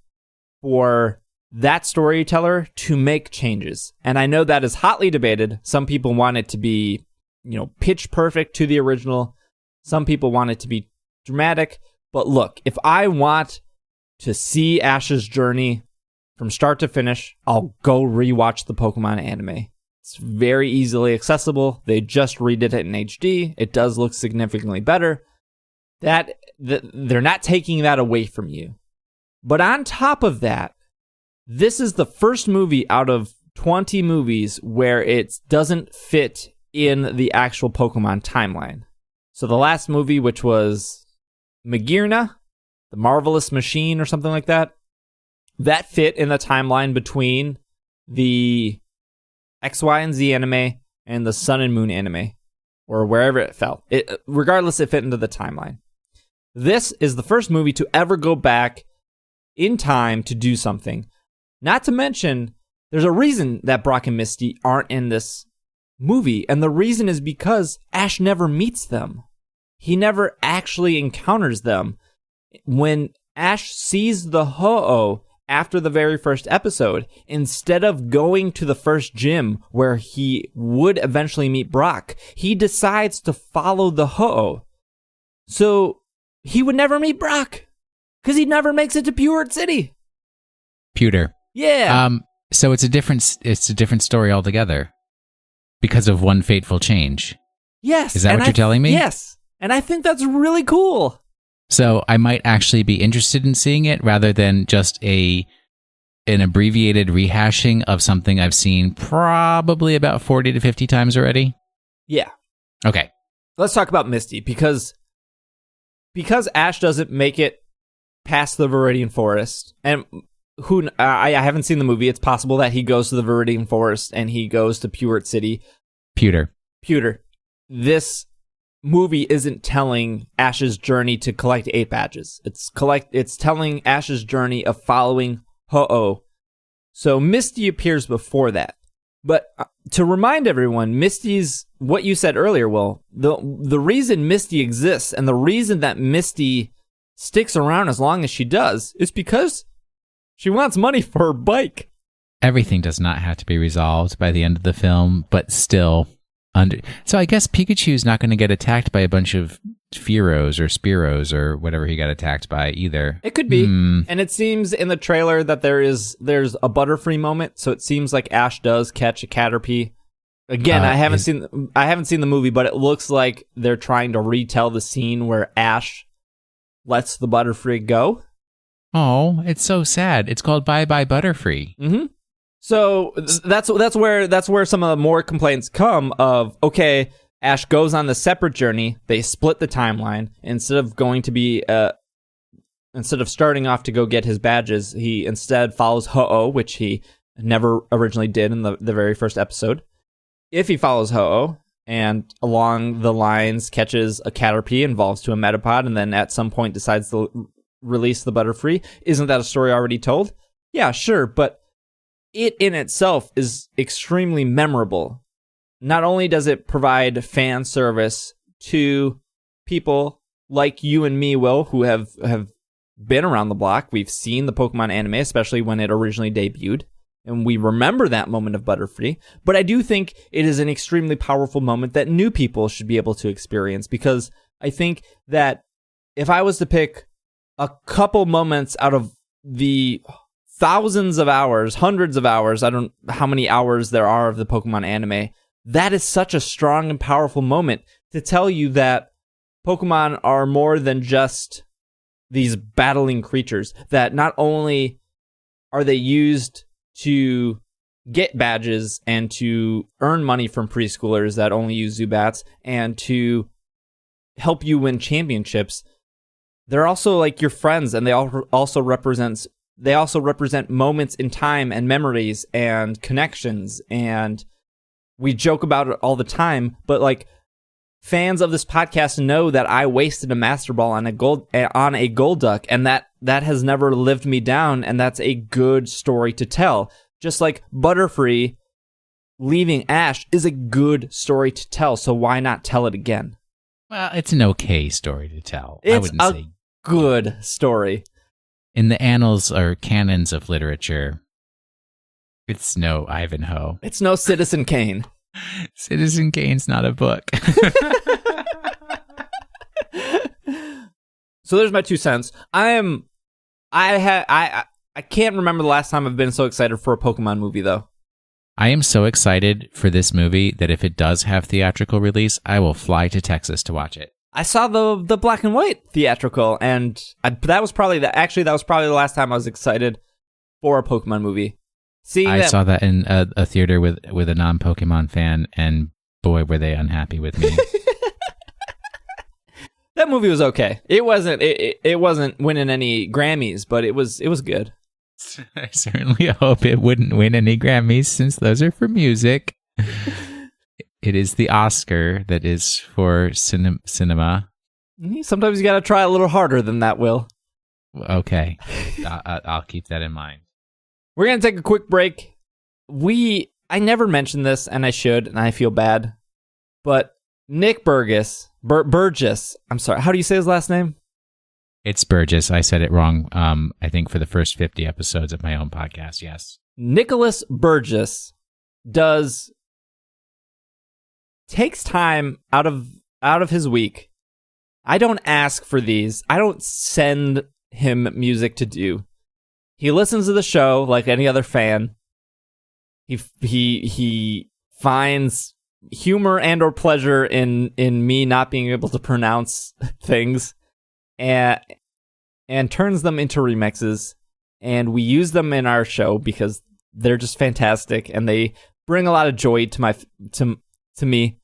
for that storyteller to make changes. And I know that is hotly debated. Some people want it to be, pitch perfect to the original. Some people want it to be dramatic. But look, if I want to see Ash's journey from start to finish, I'll go rewatch the Pokemon anime. It's very easily accessible. They just redid it in HD. It does look significantly better. They're not taking that away from you. But on top of that, this is the first movie out of 20 movies where it doesn't fit in the actual Pokemon timeline. So the last movie, which was Magearna, the Marvelous Machine or something like that, that fit in the timeline between the X, Y, and Z anime and the Sun and Moon anime, or wherever it fell. Regardless, it fit into the timeline. This is the first movie to ever go back in time to do something. Not to mention, there's a reason that Brock and Misty aren't in this movie, and the reason is because Ash never meets them. He never actually encounters them. When Ash sees the Ho-Oh after the very first episode, instead of going to the first gym where he would eventually meet Brock, he decides to follow the Ho-Oh. So he would never meet Brock because he never makes it to Pewter City. Pewter. Yeah. So it's a different story altogether because of one fateful change. Yes. Is that what you're telling me? Yes. And I think that's really cool. So I might actually be interested in seeing it rather than just an abbreviated rehashing of something I've seen probably about 40 to 50 times already. Yeah. Okay. Let's talk about Misty because Ash doesn't make it past the Viridian Forest, and I haven't seen the movie. It's possible that he goes to the Viridian Forest and he goes to Pewter City. Pewter. This movie isn't telling Ash's journey to collect 8 badges. It's telling Ash's journey of following Ho-Oh. So Misty appears before that. But to remind everyone, Misty's what you said earlier, Will, the reason Misty exists and the reason that Misty sticks around as long as she does is because she wants money for her bike. Everything does not have to be resolved by the end of the film, but still so I guess Pikachu's not going to get attacked by a bunch of Fearos or Spearos or whatever he got attacked by either. It could be. And it seems in the trailer that there's a Butterfree moment, so it seems like Ash does catch a Caterpie. Again, I haven't seen the movie, but it looks like they're trying to retell the scene where Ash lets the Butterfree go. Oh, it's so sad. It's called Bye Bye Butterfree. Mm-hmm. So that's where some of the more complaints come of, okay, Ash goes on the separate journey. They split the timeline. Instead of starting off to go get his badges, he instead follows Ho-Oh, which he never originally did in the very first episode. If he follows Ho-Oh and along the lines catches a Caterpie, evolves to a Metapod, and then at some point decides to release the Butterfree, isn't that a story already told? Yeah, sure, but it in itself is extremely memorable. Not only does it provide fan service to people like you and me, Will, who have been around the block. We've seen the Pokemon anime, especially when it originally debuted, and we remember that moment of Butterfree. But I do think it is an extremely powerful moment that new people should be able to experience, because I think that if I was to pick a couple moments out of the thousands of hours, hundreds of hours, I don't know how many hours there are of the Pokemon anime, that is such a strong and powerful moment to tell you that Pokemon are more than just these battling creatures, that not only are they used to get badges and to earn money from preschoolers that only use Zubats and to help you win championships, they're also like your friends, and they also represent moments in time and memories and connections, and we joke about it all the time, but like fans of this podcast know that I wasted a Master Ball on a Golduck, and that has never lived me down, and that's a good story to tell. Just like Butterfree leaving Ash is a good story to tell, so why not tell it again? Well, it's an okay story to tell. It's I wouldn't say good story. In the annals or canons of literature, it's no Ivanhoe. It's no Citizen Kane. Citizen Kane's not a book. So there's my 2 cents. I can't remember the last time I've been so excited for a Pokemon movie, though. I am so excited for this movie that if it does have theatrical release, I will fly to Texas to watch it. I saw the black and white theatrical, and that was probably the last time I was excited for a Pokemon movie. I saw that in a theater with a non-Pokemon fan, and boy, were they unhappy with me. That movie was okay. It wasn't winning any Grammys, but it was good. I certainly hope it wouldn't win any Grammys, since those are for music. It is the Oscar that is for cinema. Sometimes you gotta try a little harder than that, Will. Okay. I'll keep that in mind. We're gonna take a quick break. I never mentioned this, and I should, and I feel bad. But Nick Burgess, I'm sorry, how do you say his last name? It's Burgess. I said it wrong, I think, for the first 50 episodes of my own podcast, yes. Nicholas Burgess takes time out of his week. I don't ask for these. I don't send him music to do. He listens to the show like any other fan. He finds humor and or pleasure in me not being able to pronounce things, and turns them into remixes, and we use them in our show because they're just fantastic and they bring a lot of joy to me.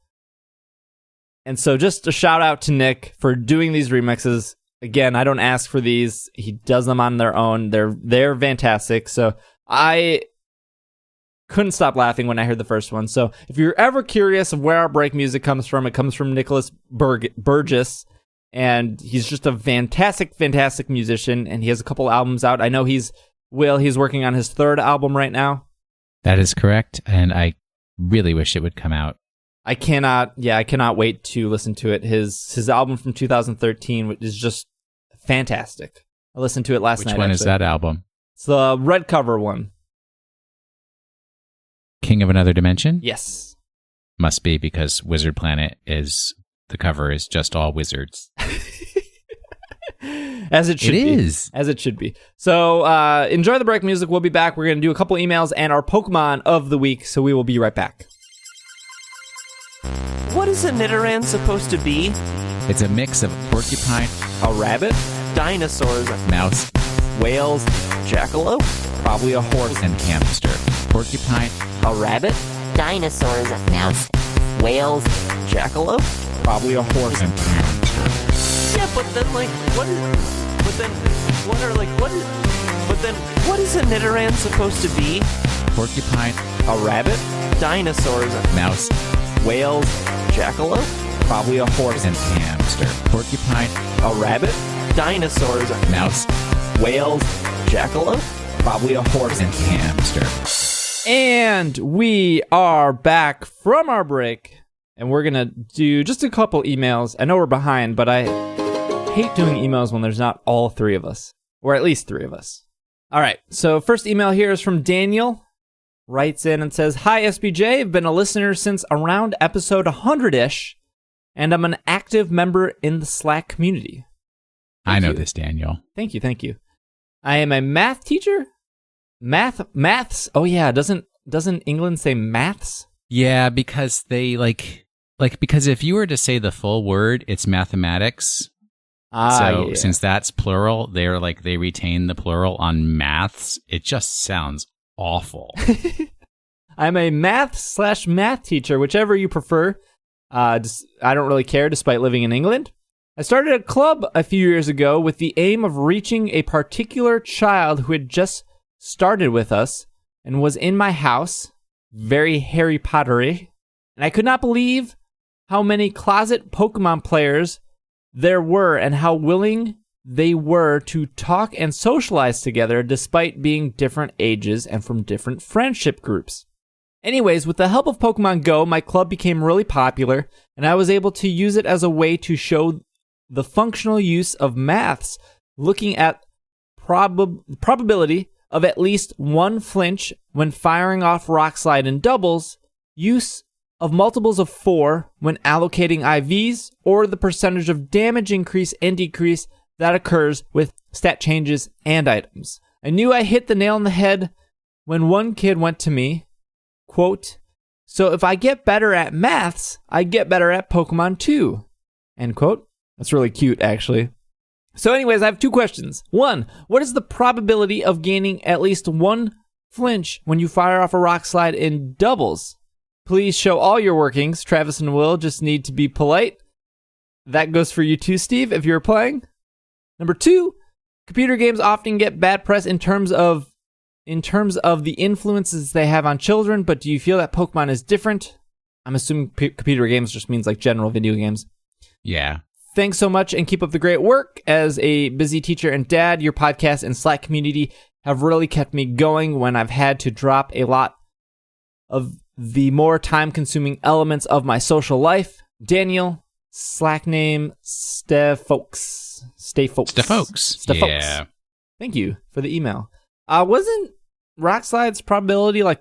And so just a shout out to Nick for doing these remixes. Again, I don't ask for these. He does them on their own. They're fantastic. So I couldn't stop laughing when I heard the first one. So if you're ever curious of where our break music comes from, it comes from Nicholas Burgess. And he's just a fantastic, fantastic musician. And he has a couple albums out. I know he's working on his third album right now. That is correct. And I really wish it would come out. I cannot wait to listen to it. His album from 2013 is just fantastic. I listened to it last night. Which one is that album? It's the red cover one. King of Another Dimension? Yes. Must be, because Wizard Planet the cover is just all wizards. As it should be. It is. As it should be. So enjoy the break music. We'll be back. We're going to do a couple emails and our Pokemon of the week. So we will be right back. What is a Nidoran supposed to be? It's a mix of porcupine, A rabbit? Dinosaurs, mouse, Whales? jackalope, Probably a horse. and hamster. Porcupine, A rabbit? Dinosaurs, mouse, whales, jackalope. Probably a horse. and hamster. Yeah, but then what is a Nidoran supposed to be? Porcupine, A rabbit? Dinosaurs, mouse, Whales? jackalope, Probably a horse. and hamster. Porcupine, A rabbit? dinosaurs, mouse, Whales? jackalope. Probably a horse. and hamster. And we are back from our break, and we're going to do just a couple emails. I know we're behind, but I hate doing emails when there's not all three of us, or at least three of us. All right, so first email here is from Daniel. Writes in and says, "Hi, SBJ. I've been a listener since around episode 100-ish, and I'm an active member in the Slack community." I know you. this, Daniel. Thank you. I am a math teacher. Maths. Oh yeah, doesn't England say maths? Yeah, because they because if you were to say the full word, it's mathematics. So since that's plural, they retain the plural on maths. It just sounds awful. I'm a math/math teacher, whichever you prefer. I don't really care, despite living in England. I started a club a few years ago with the aim of reaching a particular child who had just started with us and was in my house, very Harry Potter-y, and I could not believe how many closet Pokemon players there were and how willing they were to talk and socialize together despite being different ages and from different friendship groups. Anyways, with the help of Pokemon Go, my club became really popular, and I was able to use it as a way to show the functional use of maths, looking at probability of at least one flinch when firing off Rock Slide in doubles, use of multiples of 4 when allocating IVs, or the percentage of damage increase and decrease that occurs with stat changes and items. I knew I hit the nail on the head when one kid went to me, quote, "So if I get better at maths, I get better at Pokemon too," end quote. That's really cute, actually. So anyways, I have two questions. One, what is the probability of gaining at least one flinch when you fire off a Rock Slide in doubles? Please show all your workings. Travis and Will just need to be polite. That goes for you too, Steve, if you're playing. Number two, computer games often get bad press in terms of the influences they have on children, but do you feel that Pokemon is different? I'm assuming computer games just means like general video games. Yeah. Thanks so much and keep up the great work. As a busy teacher and dad, your podcast and Slack community have really kept me going when I've had to drop a lot of the more time-consuming elements of my social life. Daniel, Slack name, Steph Folks. Stay folks. Yeah. Thank you for the email. Wasn't Rock Slide's probability like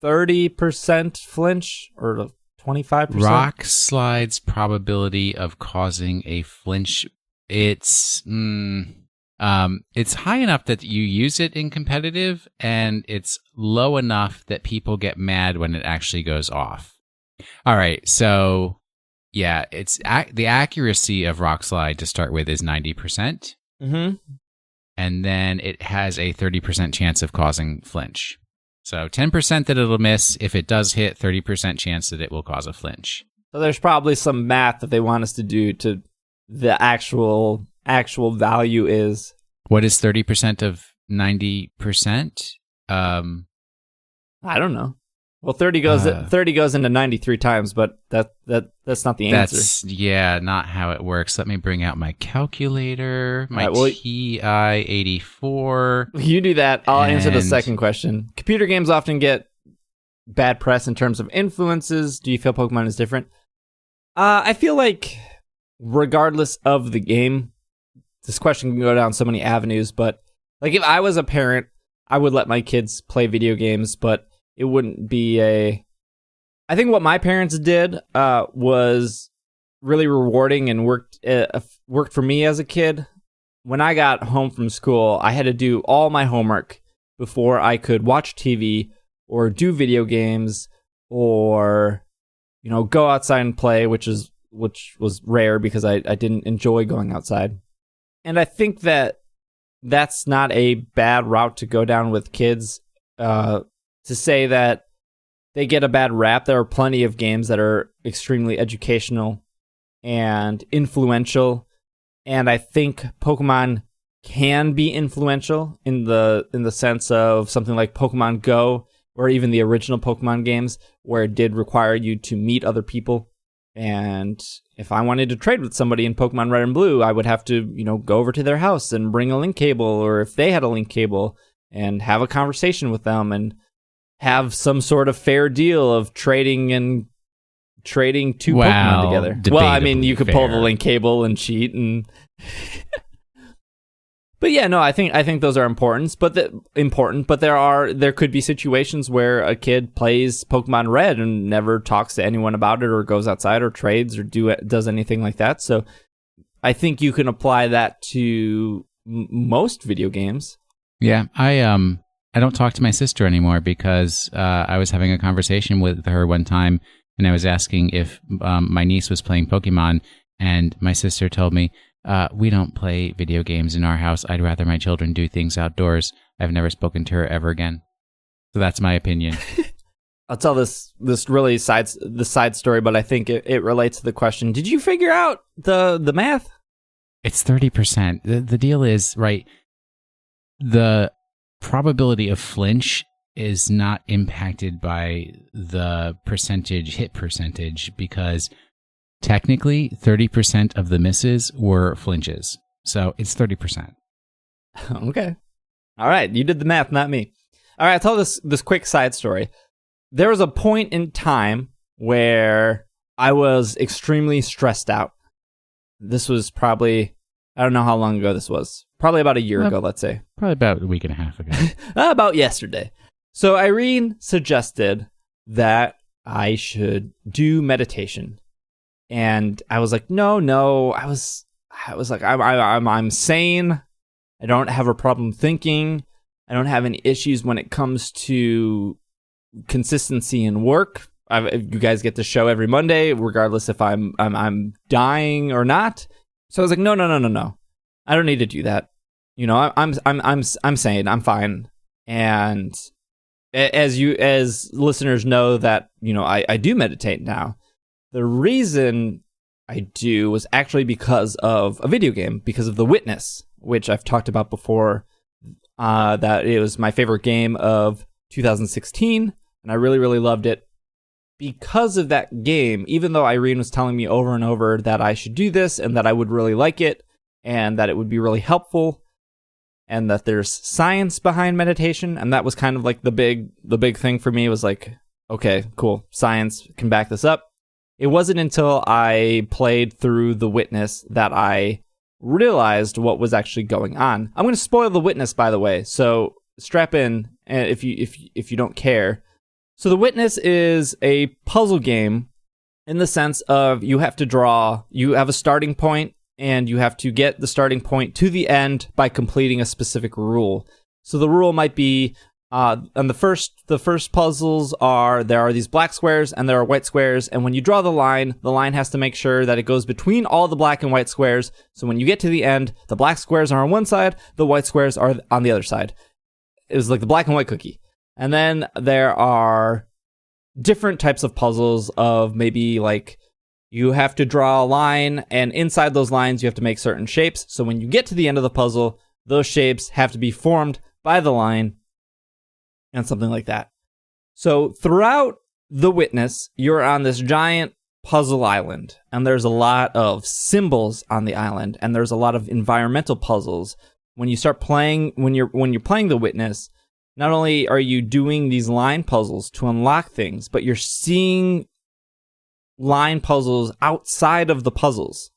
30% flinch or 25%? Rock Slide's probability of causing a flinch, it's high enough that you use it in competitive, and it's low enough that people get mad when it actually goes off. All right, so yeah, it's the accuracy of Rock Slide to start with is 90%. Mm-hmm. And then it has a 30% chance of causing flinch. So 10% that it'll miss. If it does hit, 30% chance that it will cause a flinch. So there's probably some math that they want us to do to the actual value is. What is 30% of 90%? I don't know. Well, 30 goes into 93 times, but that's not the answer. That's not how it works. Let me bring out my calculator, my right, well, TI-84. You do that. I'll answer the second question. Computer games often get bad press in terms of influences. Do you feel Pokemon is different? I feel like regardless of the game, this question can go down so many avenues, but like if I was a parent, I would let my kids play video games, but it wouldn't be I think what my parents did was really rewarding and worked for me as a kid. When I got home from school, I had to do all my homework before I could watch TV or do video games or, go outside and play, which was rare because I didn't enjoy going outside. And I think that's not a bad route to go down with kids. To say that they get a bad rap, there are plenty of games that are extremely educational and influential, and I think Pokemon can be influential in the sense of something like Pokemon Go, or even the original Pokemon games, where it did require you to meet other people. And if I wanted to trade with somebody in Pokemon Red and Blue, I would have to, go over to their house and bring a link cable, or if they had a link cable, and have a conversation with them and have some sort of fair deal of trading two Pokemon together. Well, I mean, you could pull the link cable and cheat, and but yeah, no, I think those are important. But there could be situations where a kid plays Pokemon Red and never talks to anyone about it, or goes outside, or trades, or does anything like that. So I think you can apply that to most video games. Yeah, I don't talk to my sister anymore because I was having a conversation with her one time, and I was asking if my niece was playing Pokemon, and my sister told me, we don't play video games in our house. I'd rather my children do things outdoors. I've never spoken to her ever again. So that's my opinion. I'll tell this really side story, but I think it relates to the question. Did you figure out the math? It's 30%. The deal is, right, the probability of flinch is not impacted by the hit percentage, because technically 30% of the misses were flinches. So it's 30%. Okay. All right. You did the math, not me. All right. I'll tell this quick side story. There was a point in time where I was extremely stressed out. This was probably, I don't know how long ago this was. Probably about a year ago, let's say. Probably about a week and a half ago. About yesterday. So Irene suggested that I should do meditation. And I was like, no. I was like, I'm sane. I don't have a problem thinking. I don't have any issues when it comes to consistency in work. You guys get the show every Monday, regardless if I'm dying or not. So I was like, no. I don't need to do that. I'm sane. I'm fine. And as listeners know that, I do meditate now. The reason I do was actually because of a video game, because of The Witness, which I've talked about before, that it was my favorite game of 2016, and I really, really loved it. Because of that game, even though Irene was telling me over and over that I should do this and that I would really like it and that it would be really helpful and that there's science behind meditation, and that was kind of like the big thing for me, was like, okay, cool, science can back this up. It wasn't until I played through The Witness that I realized what was actually going on. I'm going to spoil The Witness, by the way, so strap in if you don't care. So The Witness is a puzzle game in the sense of you have a starting point, and you have to get the starting point to the end by completing a specific rule. So the rule might be, on the first puzzles there are these black squares and there are white squares, and when you draw the line has to make sure that it goes between all the black and white squares. So when you get to the end, the black squares are on one side, the white squares are on the other side. It was like the black and white cookie. And then there are different types of puzzles of maybe like you have to draw a line, and inside those lines you have to make certain shapes. So when you get to the end of the puzzle, those shapes have to be formed by the line and something like that. So throughout The Witness, you're on this giant puzzle island, and there's a lot of symbols on the island, and there's a lot of environmental puzzles. When you start playing, when you're playing The Witness, not only are you doing these line puzzles to unlock things, but you're seeing line puzzles outside of the puzzles.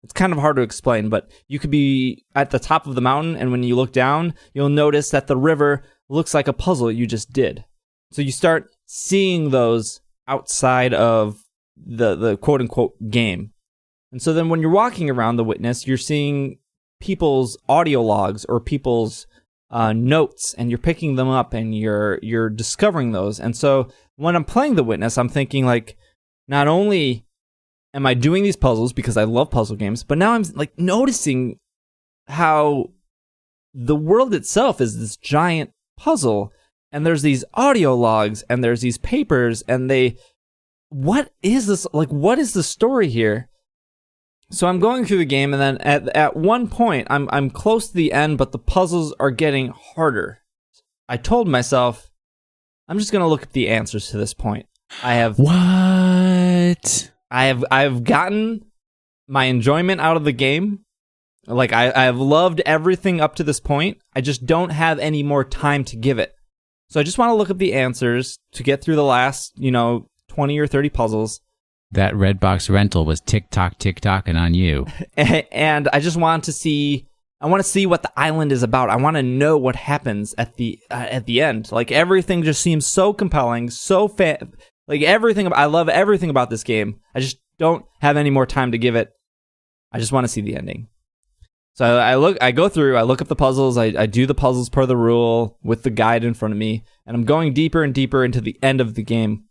It's kind of hard to explain, but you could be at the top of the mountain, and when you look down, you'll notice that the river looks like a puzzle you just did. So you start seeing those outside of the quote-unquote game. And so then when you're walking around The Witness, you're seeing people's audio logs or people's notes, and you're picking them up, and you're discovering those. And so when I'm playing The Witness, I'm thinking like, not only am I doing these puzzles because I love puzzle games, but now I'm like noticing how the world itself is this giant puzzle, and there's these audio logs, and there's these papers, and what is this? Like, what is the story here? So I'm going through the game, and then at one point, I'm close to the end, but the puzzles are getting harder. I told myself, I'm just gonna look at the answers to this point. What? I've gotten my enjoyment out of the game. Like, I've loved everything up to this point. I just don't have any more time to give it. So I just want to look at the answers to get through the last, 20 or 30 puzzles. That Redbox rental was tick-tock-and on you. And I just want to see what the island is about. I want to know what happens at the end. Like, everything just seems so compelling, so like everything. I love everything about this game. I just don't have any more time to give it. I just want to see the ending. So I look up the puzzles. I do the puzzles per the rule with the guide in front of me, and I'm going deeper and deeper into the end of the game.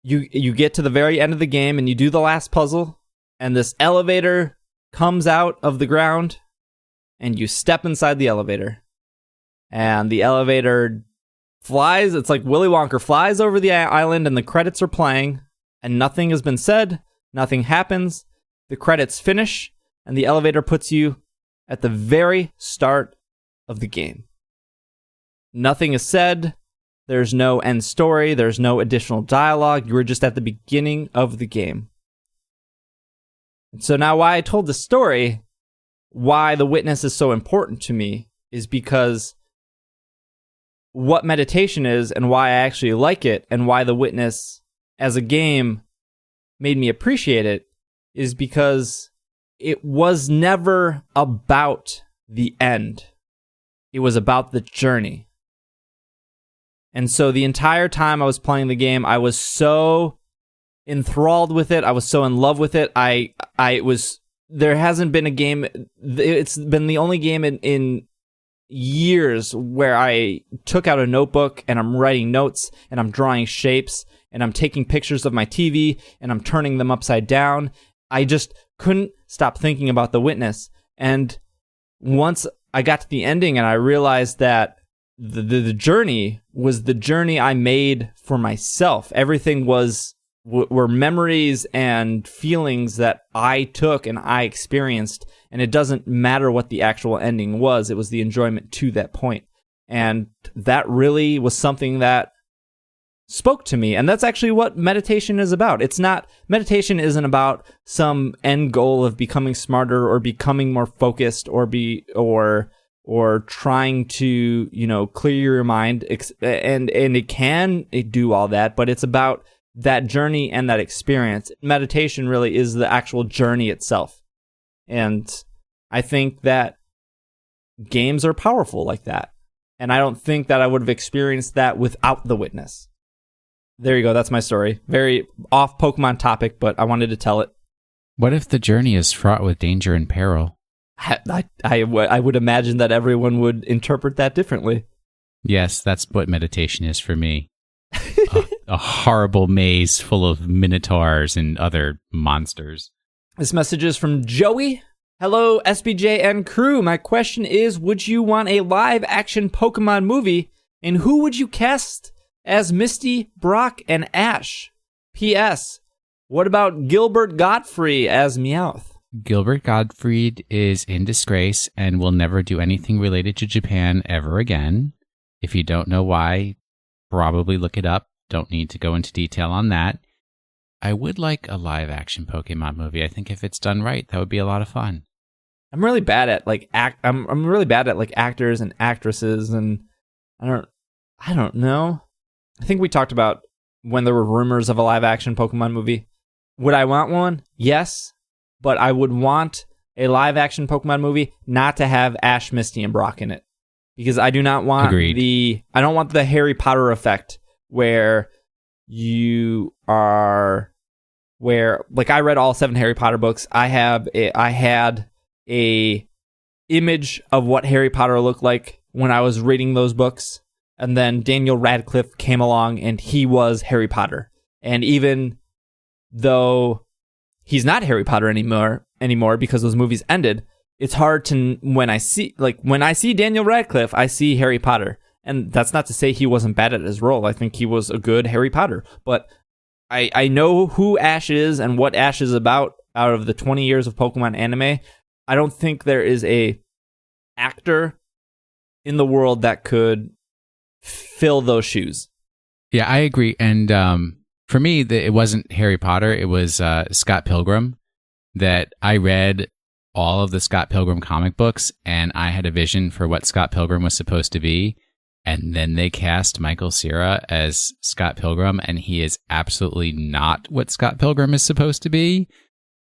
You get to the very end of the game, and you do the last puzzle, and this elevator comes out of the ground, and you step inside the elevator, and the elevator flies. It's like Willy Wonka, flies over the island, and the credits are playing, and nothing has been said. Nothing happens. The credits finish, and the elevator puts you at the very start of the game. Nothing is said. There's no end story. There's no additional dialogue. You were just at the beginning of the game. And so now why I told the story, why The Witness is so important to me, is because what meditation is and why I actually like it, and why The Witness as a game made me appreciate it, is because it was never about the end. It was about the journey. And so the entire time I was playing the game, I was so enthralled with it. I was so in love with it. There hasn't been a game, it's been the only game in years where I took out a notebook and I'm writing notes and I'm drawing shapes and I'm taking pictures of my TV and I'm turning them upside down. I just couldn't stop thinking about The Witness. And once I got to the ending and I realized that the journey was the journey I made for myself. Everything were memories and feelings that I took and I experienced. And it doesn't matter what the actual ending was. It was the enjoyment to that point. And that really was something that spoke to me. And that's actually what meditation is about. Meditation isn't about some end goal of becoming smarter or becoming more focused or trying to, clear your mind. And it can do all that, but it's about that journey and that experience. Meditation really is the actual journey itself. And I think that games are powerful like that. And I don't think that I would have experienced that without the witness. There you go. That's my story. Very off Pokemon topic, but I wanted to tell it. What if the journey is fraught with danger and peril? I would imagine that everyone would interpret that differently. Yes, that's what meditation is for me. A horrible maze full of minotaurs and other monsters. This message is from Joey. Hello, SBJ and crew. My question is, would you want a live-action Pokemon movie, and who would you cast as Misty, Brock, and Ash? P.S. What about Gilbert Gottfried as Meowth? Gilbert Gottfried is in disgrace and will never do anything related to Japan ever again. If you don't know why, probably look it up. Don't need to go into detail on that. I would like a live-action Pokemon movie. I think if it's done right, that would be a lot of fun. I'm really bad at I'm really bad at actors and actresses, and I don't know. I think we talked about when there were rumors of a live-action Pokemon movie. Would I want one? Yes, but I would want a live-action Pokemon movie not to have Ash, Misty, and Brock in it, because I do not want I don't want the Harry Potter effect where I read all 7 Harry Potter books. I had a image of what Harry Potter looked like when I was reading those books, and then Daniel Radcliffe came along and he was Harry Potter. And even though he's not Harry Potter anymore because those movies ended, it's hard to when I see Daniel Radcliffe, I see Harry Potter. And that's not to say he wasn't bad at his role. I think he was a good Harry Potter. But I know who Ash is and what Ash is about out of the 20 years of Pokemon anime. I don't think there is a actor in the world that could fill those shoes. Yeah, I agree. And for me, it wasn't Harry Potter. It was Scott Pilgrim. That I read all of the Scott Pilgrim comic books, and I had a vision for what Scott Pilgrim was supposed to be. And then they cast Michael Cera as Scott Pilgrim, and he is absolutely not what Scott Pilgrim is supposed to be.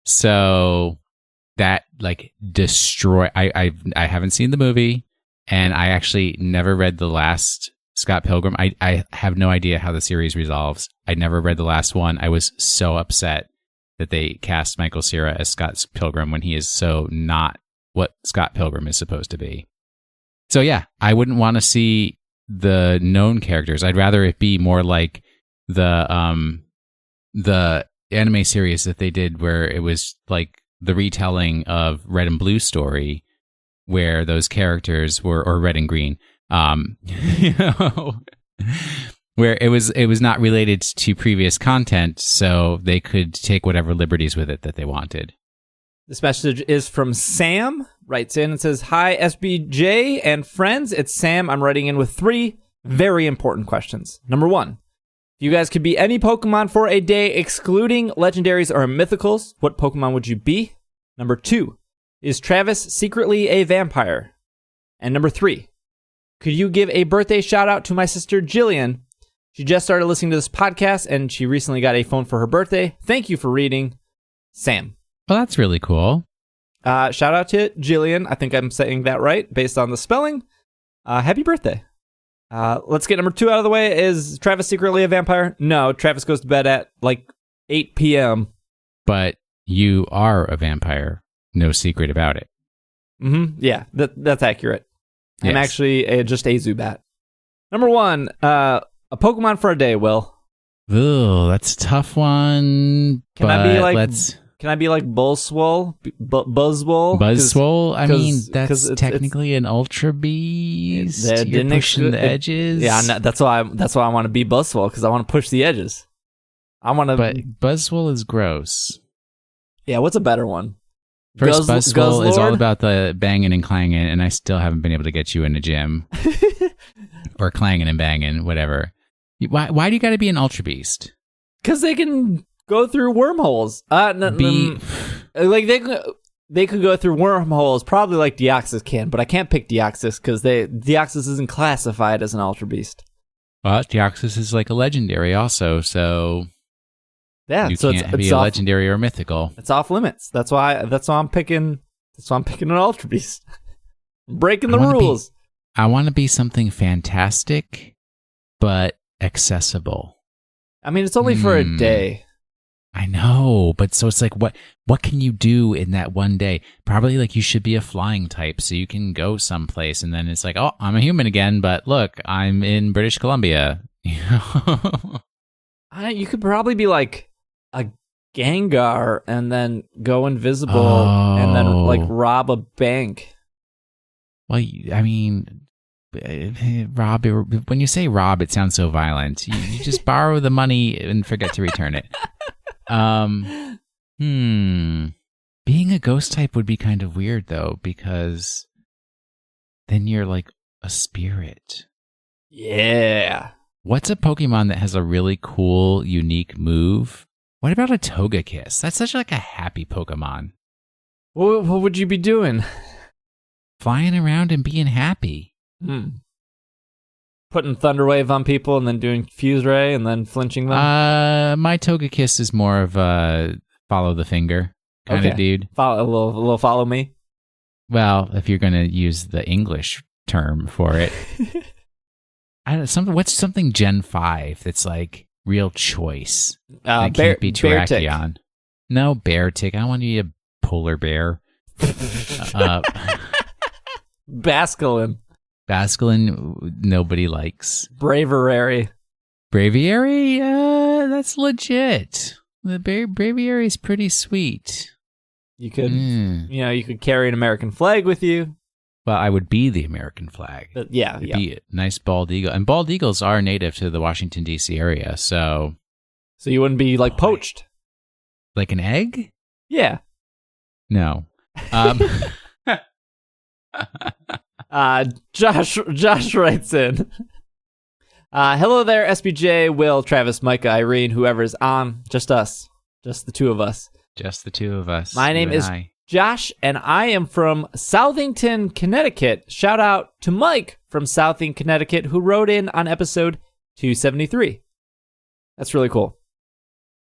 So that destroy. I haven't seen the movie, and I actually never read the last Scott Pilgrim. I have no idea how the series resolves. I never read the last one. I was so upset that they cast Michael Cera as Scott Pilgrim when he is so not what Scott Pilgrim is supposed to be. So yeah, I wouldn't want to see the known characters. I'd rather it be more like the anime series that they did where it was like the retelling of Red and Blue story, where those characters were, or Red and Green, where it was not related to previous content, so they could take whatever liberties with it that they wanted. This message is from Sam. Writes in and says, "Hi, SBJ and friends. It's Sam. I'm writing in with 3 very important questions. Number 1, if you guys could be any Pokemon for a day, excluding legendaries or mythicals, what Pokemon would you be? Number 2, is Travis secretly a vampire? And number 3, could you give a birthday shout out to my sister Jillian? She just started listening to this podcast and she recently got a phone for her birthday. Thank you for reading, Sam." Well, that's really cool. Shout out to Jillian. I think I'm saying that right based on the spelling. Happy birthday. Let's get number 2 out of the way. Is Travis secretly a vampire? No, Travis goes to bed at 8 p.m. But you are a vampire. No secret about it. Mm-hmm. Yeah, that's accurate. Yes. I'm actually just a Zubat. Number 1, a Pokemon for a day, Will. Ooh, that's a tough one. Can I be like Buzzwole? Buzzwole? Buzzwole? I mean, that's technically an Ultra Beast. You're pushing the edges. Yeah, that's why I want to be Buzzwole, because I want to push the edges. But Buzzwole is gross. Yeah, what's a better one? First, Buzzwole is all about the banging and clanging, and I still haven't been able to get you in a gym. Or clanging and banging, whatever. Why do you got to be an Ultra Beast? Because they can go through wormholes. They could go through wormholes, probably like Deoxys can, but I can't pick Deoxys because Deoxys isn't classified as an Ultra Beast. Well, Deoxys is like a legendary also, so yeah, you can't be a legendary or mythical. It's off limits. That's why I'm picking That's why I'm picking an Ultra Beast. Breaking the rules. I want to be something fantastic, but accessible. I mean, it's only for a day. I know, but so it's like, what can you do in that one day? Probably like you should be a flying type so you can go someplace, and then it's like, oh, I'm a human again, but look, I'm in British Columbia. You could probably be like a Gengar and then go invisible and then like rob a bank. Well, I mean, rob, when you say rob, it sounds so violent. You just borrow the money and forget to return it. Being a ghost type would be kind of weird though, because then you're like a spirit. Yeah. What's a Pokemon that has a really cool, unique move? What about a Togekiss? That's such like a happy Pokemon. What would you be doing? Flying around and being happy. Putting Thunder Wave on people and then doing Fuse Ray and then flinching them? My Togekiss is more of a follow the finger kind of dude. A little follow me? Well, if you're going to use the English term for it. What's something Gen 5 that's like real choice? That can't be Terrakion. No, Beartic. I want you to be a polar bear. Basculin. Basculin, nobody likes. Braviary. Braviary, that's legit. The Braviary is pretty sweet. You could, you could carry an American flag with you. Well, I would be the American flag. Yeah. Be a nice bald eagle. And bald eagles are native to the Washington, D.C. area, so... So you wouldn't be, like, poached? Like an egg? Yeah. No. Josh writes in. Hello there, SBJ, Will, Travis, Micah, Irene, whoever's on. Just us. Just the two of us. Just the two of us. My name is Josh, and I am from Southington, Connecticut. Shout out to Mike from Southington, Connecticut, who wrote in on episode 273. That's really cool.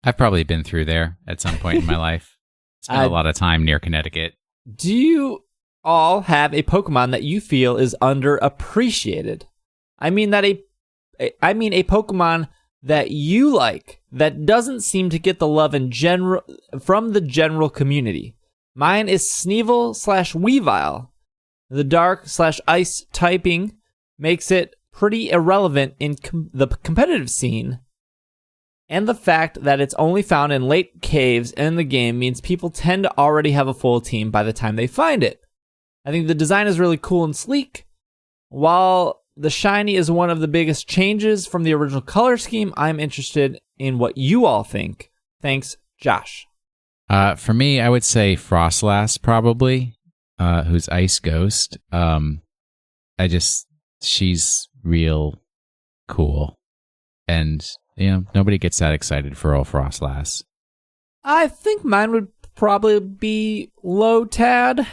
I've probably been through there at some point in my life. Spent a lot of time near Connecticut. Do you all have a Pokemon that you feel is underappreciated? I mean a Pokemon that you like that doesn't seem to get the love in general from the general community. Mine is Sneasel/Weavile. The dark/ice typing makes it pretty irrelevant in the competitive scene. And the fact that it's only found in late caves in the game means people tend to already have a full team by the time they find it. I think the design is really cool and sleek. While the shiny is one of the biggest changes from the original color scheme, I'm interested in what you all think. Thanks, Josh. For me, I would say Frostlass probably, who's Ice Ghost. She's real cool. And, nobody gets that excited for old Frostlass. I think mine would probably be Lotad.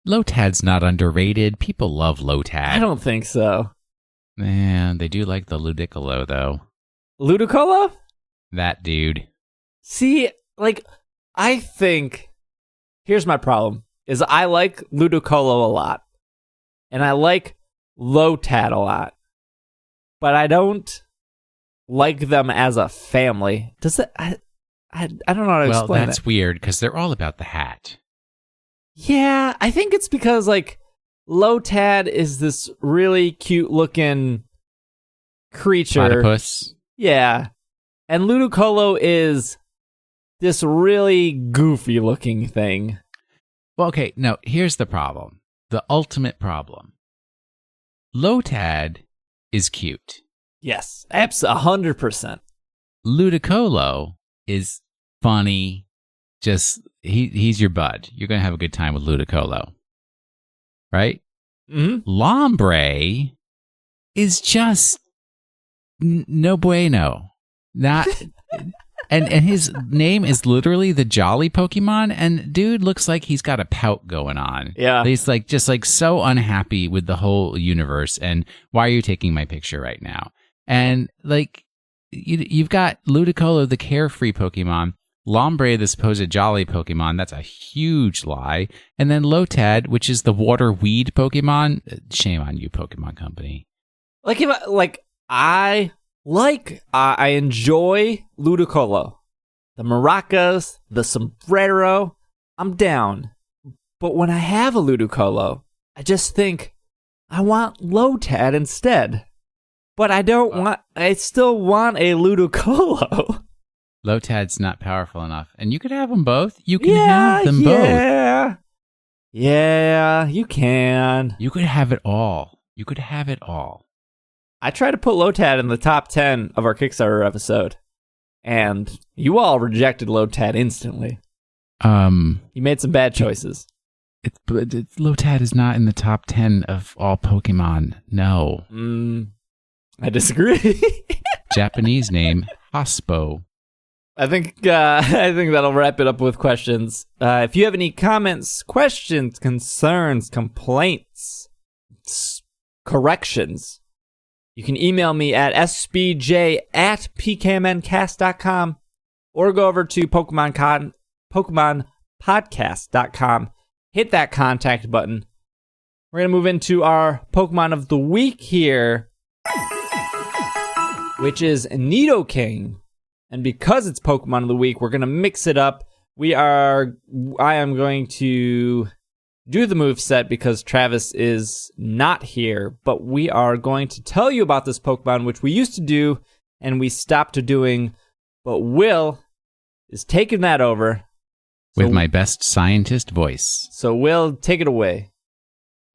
Lotad's not underrated. People love Lotad. I don't think so. Man, they do like the Ludicolo, though. Ludicolo? That dude. See, I think, here's my problem, is I like Ludicolo a lot, and I like Lotad a lot, but I don't like them as a family. Does it? I don't know how to explain it. Well, that's weird, because they're all about the hat. Yeah, I think it's because, Lotad is this really cute-looking creature. Platypus. Yeah, and Ludicolo is this really goofy looking thing. Well, okay, no, here's the problem. The ultimate problem. Lotad is cute. Yes, 100%. Ludicolo is funny. Just, he's your bud. You're going to have a good time with Ludicolo. Right? Mm-hmm. Lombre is just no bueno. Not... And his name is literally the Jolly Pokemon, and dude looks like he's got a pout going on. Yeah. He's just so unhappy with the whole universe, and why are you taking my picture right now? And you've got Ludicolo, the carefree Pokemon, Lombre, the supposed jolly Pokemon, that's a huge lie. And then Lotad, which is the water weed Pokemon. Shame on you, Pokemon Company. I enjoy Ludicolo. The maracas, the sombrero, I'm down. But when I have a Ludicolo, I just think I want Lotad instead. But I still want a Ludicolo. Lotad's not powerful enough. And you could have them both. You can have them both. Yeah, you can. You could have it all. You could have it all. I tried to put Lotad in the top 10 of our Kickstarter episode, and you all rejected Lotad instantly. You made some bad choices. Lotad is not in the top 10 of all Pokemon. No. I disagree. Japanese name, Hospo. I think that'll wrap it up with questions. If you have any comments, questions, concerns, complaints, corrections, you can email me at sbj@pkmncast.com or go over to PokemonPodcast.com. Hit that contact button. We're going to move into our Pokemon of the Week here, which is Nidoking. And because it's Pokemon of the Week, we're going to mix it up. I am going to do the moveset because Travis is not here, but we are going to tell you about this Pokemon, which we used to do and we stopped doing, but Will is taking that over. With my best scientist voice. So Will, take it away.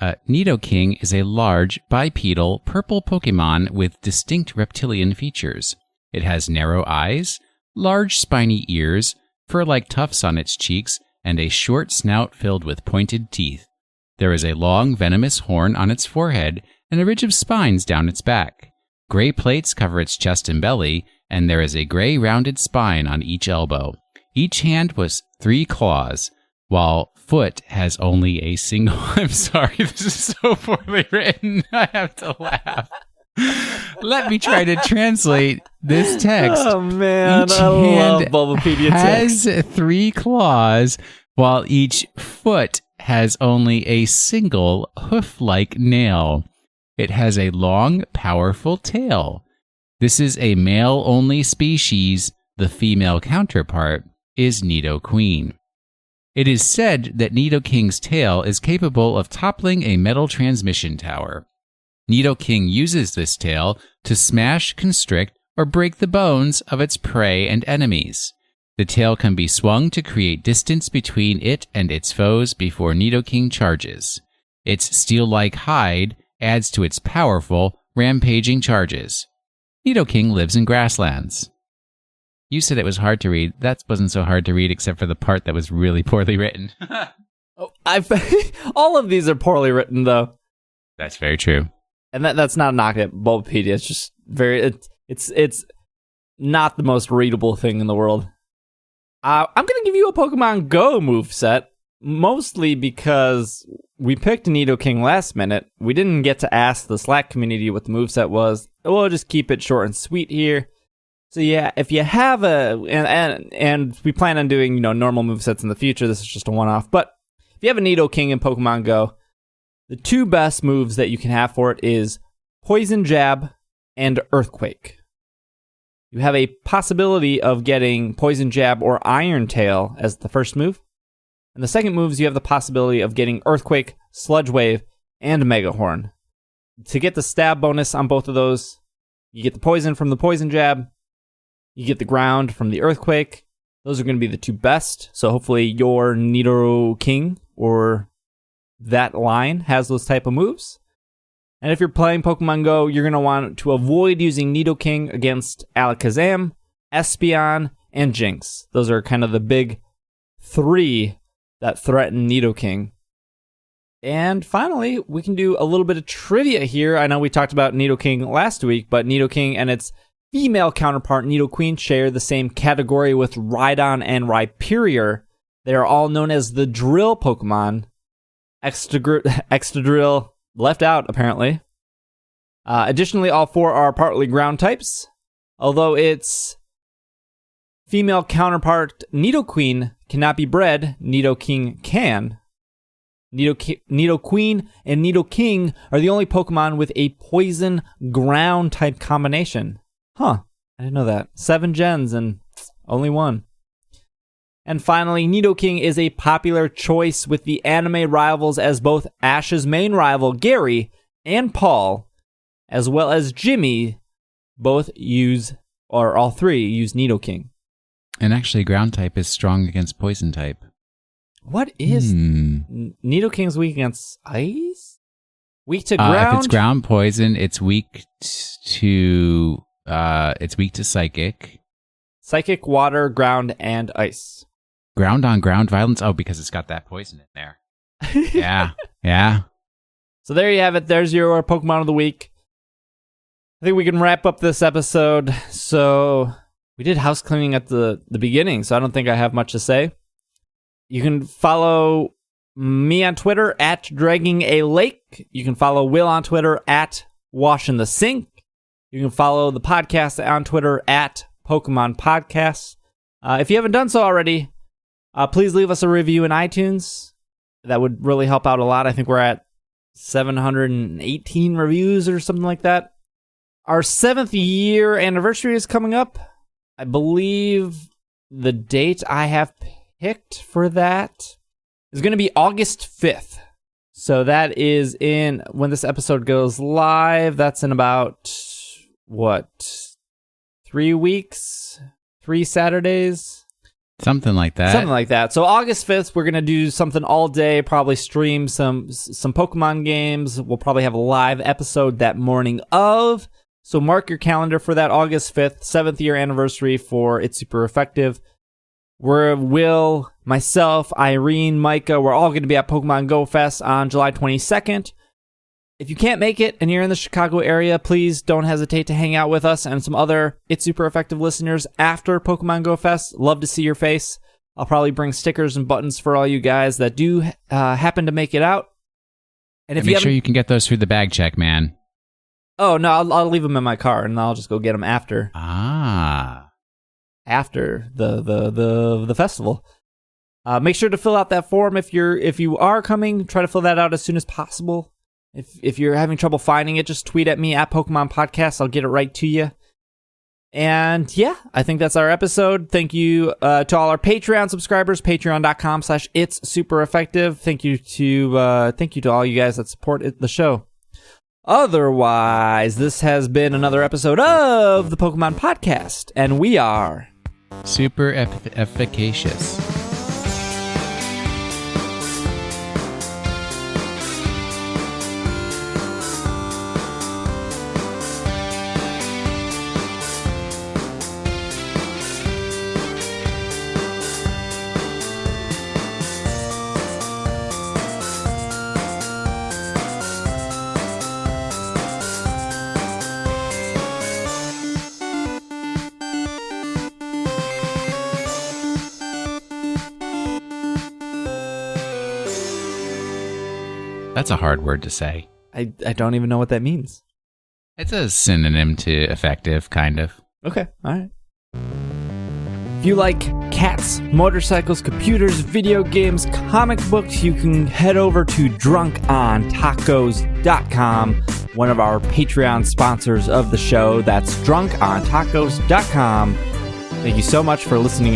Nidoking is a large, bipedal, purple Pokemon with distinct reptilian features. It has narrow eyes, large spiny ears, fur-like tufts on its cheeks, and a short snout filled with pointed teeth. There is a long, venomous horn on its forehead and a ridge of spines down its back. Gray plates cover its chest and belly, and there is a gray rounded spine on each elbow. Each hand was 3 claws, while foot has only a single... I'm sorry, this is so poorly written. I have to laugh. Let me try to translate this text. Oh man, each I love hand Bulbapedia has text. 3 claws, while each foot has only a single hoof-like nail. It has a long, powerful tail. This is a male-only species. The female counterpart is Nidoqueen. It is said that Nidoking's tail is capable of toppling a metal transmission tower. Nidoking uses this tail to smash, constrict, or break the bones of its prey and enemies. The tail can be swung to create distance between it and its foes before Nidoking charges. Its steel-like hide adds to its powerful, rampaging charges. Nidoking lives in grasslands. You said it was hard to read. That wasn't so hard to read except for the part that was really poorly written. All of these are poorly written, though. That's very true. And that's not a knock at Bulbapedia. It's just it's not the most readable thing in the world. I'm going to give you a Pokemon Go moveset, mostly because we picked Nidoking last minute. We didn't get to ask the Slack community what the moveset was. We'll just keep it short and sweet here. So yeah, if you have and we plan on doing, normal movesets in the future. This is just a one-off. But if you have a Nidoking in Pokemon Go, the 2 best moves that you can have for it is Poison Jab and Earthquake. You have a possibility of getting Poison Jab or Iron Tail as the first move. And the second moves, you have the possibility of getting Earthquake, Sludge Wave, and Mega Horn. To get the stab bonus on both of those, you get the Poison from the Poison Jab, you get the Ground from the Earthquake. Those are going to be the 2 best. So hopefully your Nidoking or that line has those type of moves. And if you're playing Pokemon Go, you're going to want to avoid using Nidoking against Alakazam, Espeon, and Jinx. Those are kind of the big 3 that threaten Nidoking. And finally, we can do a little bit of trivia here. I know we talked about Nidoking last week, but Nidoking and its female counterpart Nidoqueen share the same category with Rhydon and Rhyperior. They are all known as the Drill Pokemon. Extradrill left out, apparently. Additionally, all 4 are partly ground types, although it's Female counterpart Nidoqueen cannot be bred. Nidoking can. Nidoqueen and Nidoking are the only Pokemon with a poison ground type combination. Huh, I didn't know that. 7 gens and only one. And finally, Nidoking is a popular choice with the anime rivals, as both Ash's main rival, Gary, and Paul, as well as Jimmy, both use, or all three use Nidoking. And actually, ground type is strong against poison type. What is Nidoking's weak against ice? Weak to ground? If it's ground poison, it's weak to psychic. Psychic, water, ground, and ice. Ground on ground violence? Oh, because it's got that poison in there. Yeah. So there you have it. There's your Pokemon of the week. I think we can wrap up this episode. So we did house cleaning at the beginning, so I don't think I have much to say. You can follow me on Twitter at Dragging a Lake. You can follow Will on Twitter at Washing the Sink. You can follow the podcast on Twitter at Pokemon Podcasts. If you haven't done so already, please leave us a review in iTunes. That would really help out a lot. I think we're at 718 reviews or something like that. Our 7th year anniversary is coming up. I believe the date I have picked for that is going to be August 5th. So that is when this episode goes live, that's in about, 3 weeks? 3 Saturdays? Something like that. So August 5th, we're going to do something all day, probably stream some Pokemon games. We'll probably have a live episode that morning of. So mark your calendar for that August 5th, 7th year anniversary for It's Super Effective. Will, myself, Irene, Micah, we're all going to be at Pokemon GO Fest on July 22nd. If you can't make it and you're in the Chicago area, please don't hesitate to hang out with us and some other It's Super Effective listeners after Pokemon GO Fest. Love to see your face. I'll probably bring stickers and buttons for all you guys that do happen to make it out. And make sure you can get those through the bag check, man. Oh, no, I'll leave them in my car and I'll just go get them after. After the festival. Make sure to fill out that form if you are coming. Try to fill that out as soon as possible. If you're having trouble finding it, just tweet at me at Pokemon Podcast. I'll get it right to you. And yeah, I think that's our episode. Thank you to all our Patreon subscribers, patreon.com/It's Super Effective. Thank you to all you guys that support the show. Otherwise, this has been another episode of the Pokemon Podcast, and we are super efficacious. That's a hard word to say. I don't even know what that means. It's a synonym to effective, kind of. Okay, all right. If you like cats, motorcycles, computers, video games, comic books, you can head over to drunkontacos.com, one of our Patreon sponsors of the show. That's drunkontacos.com. Thank you so much for listening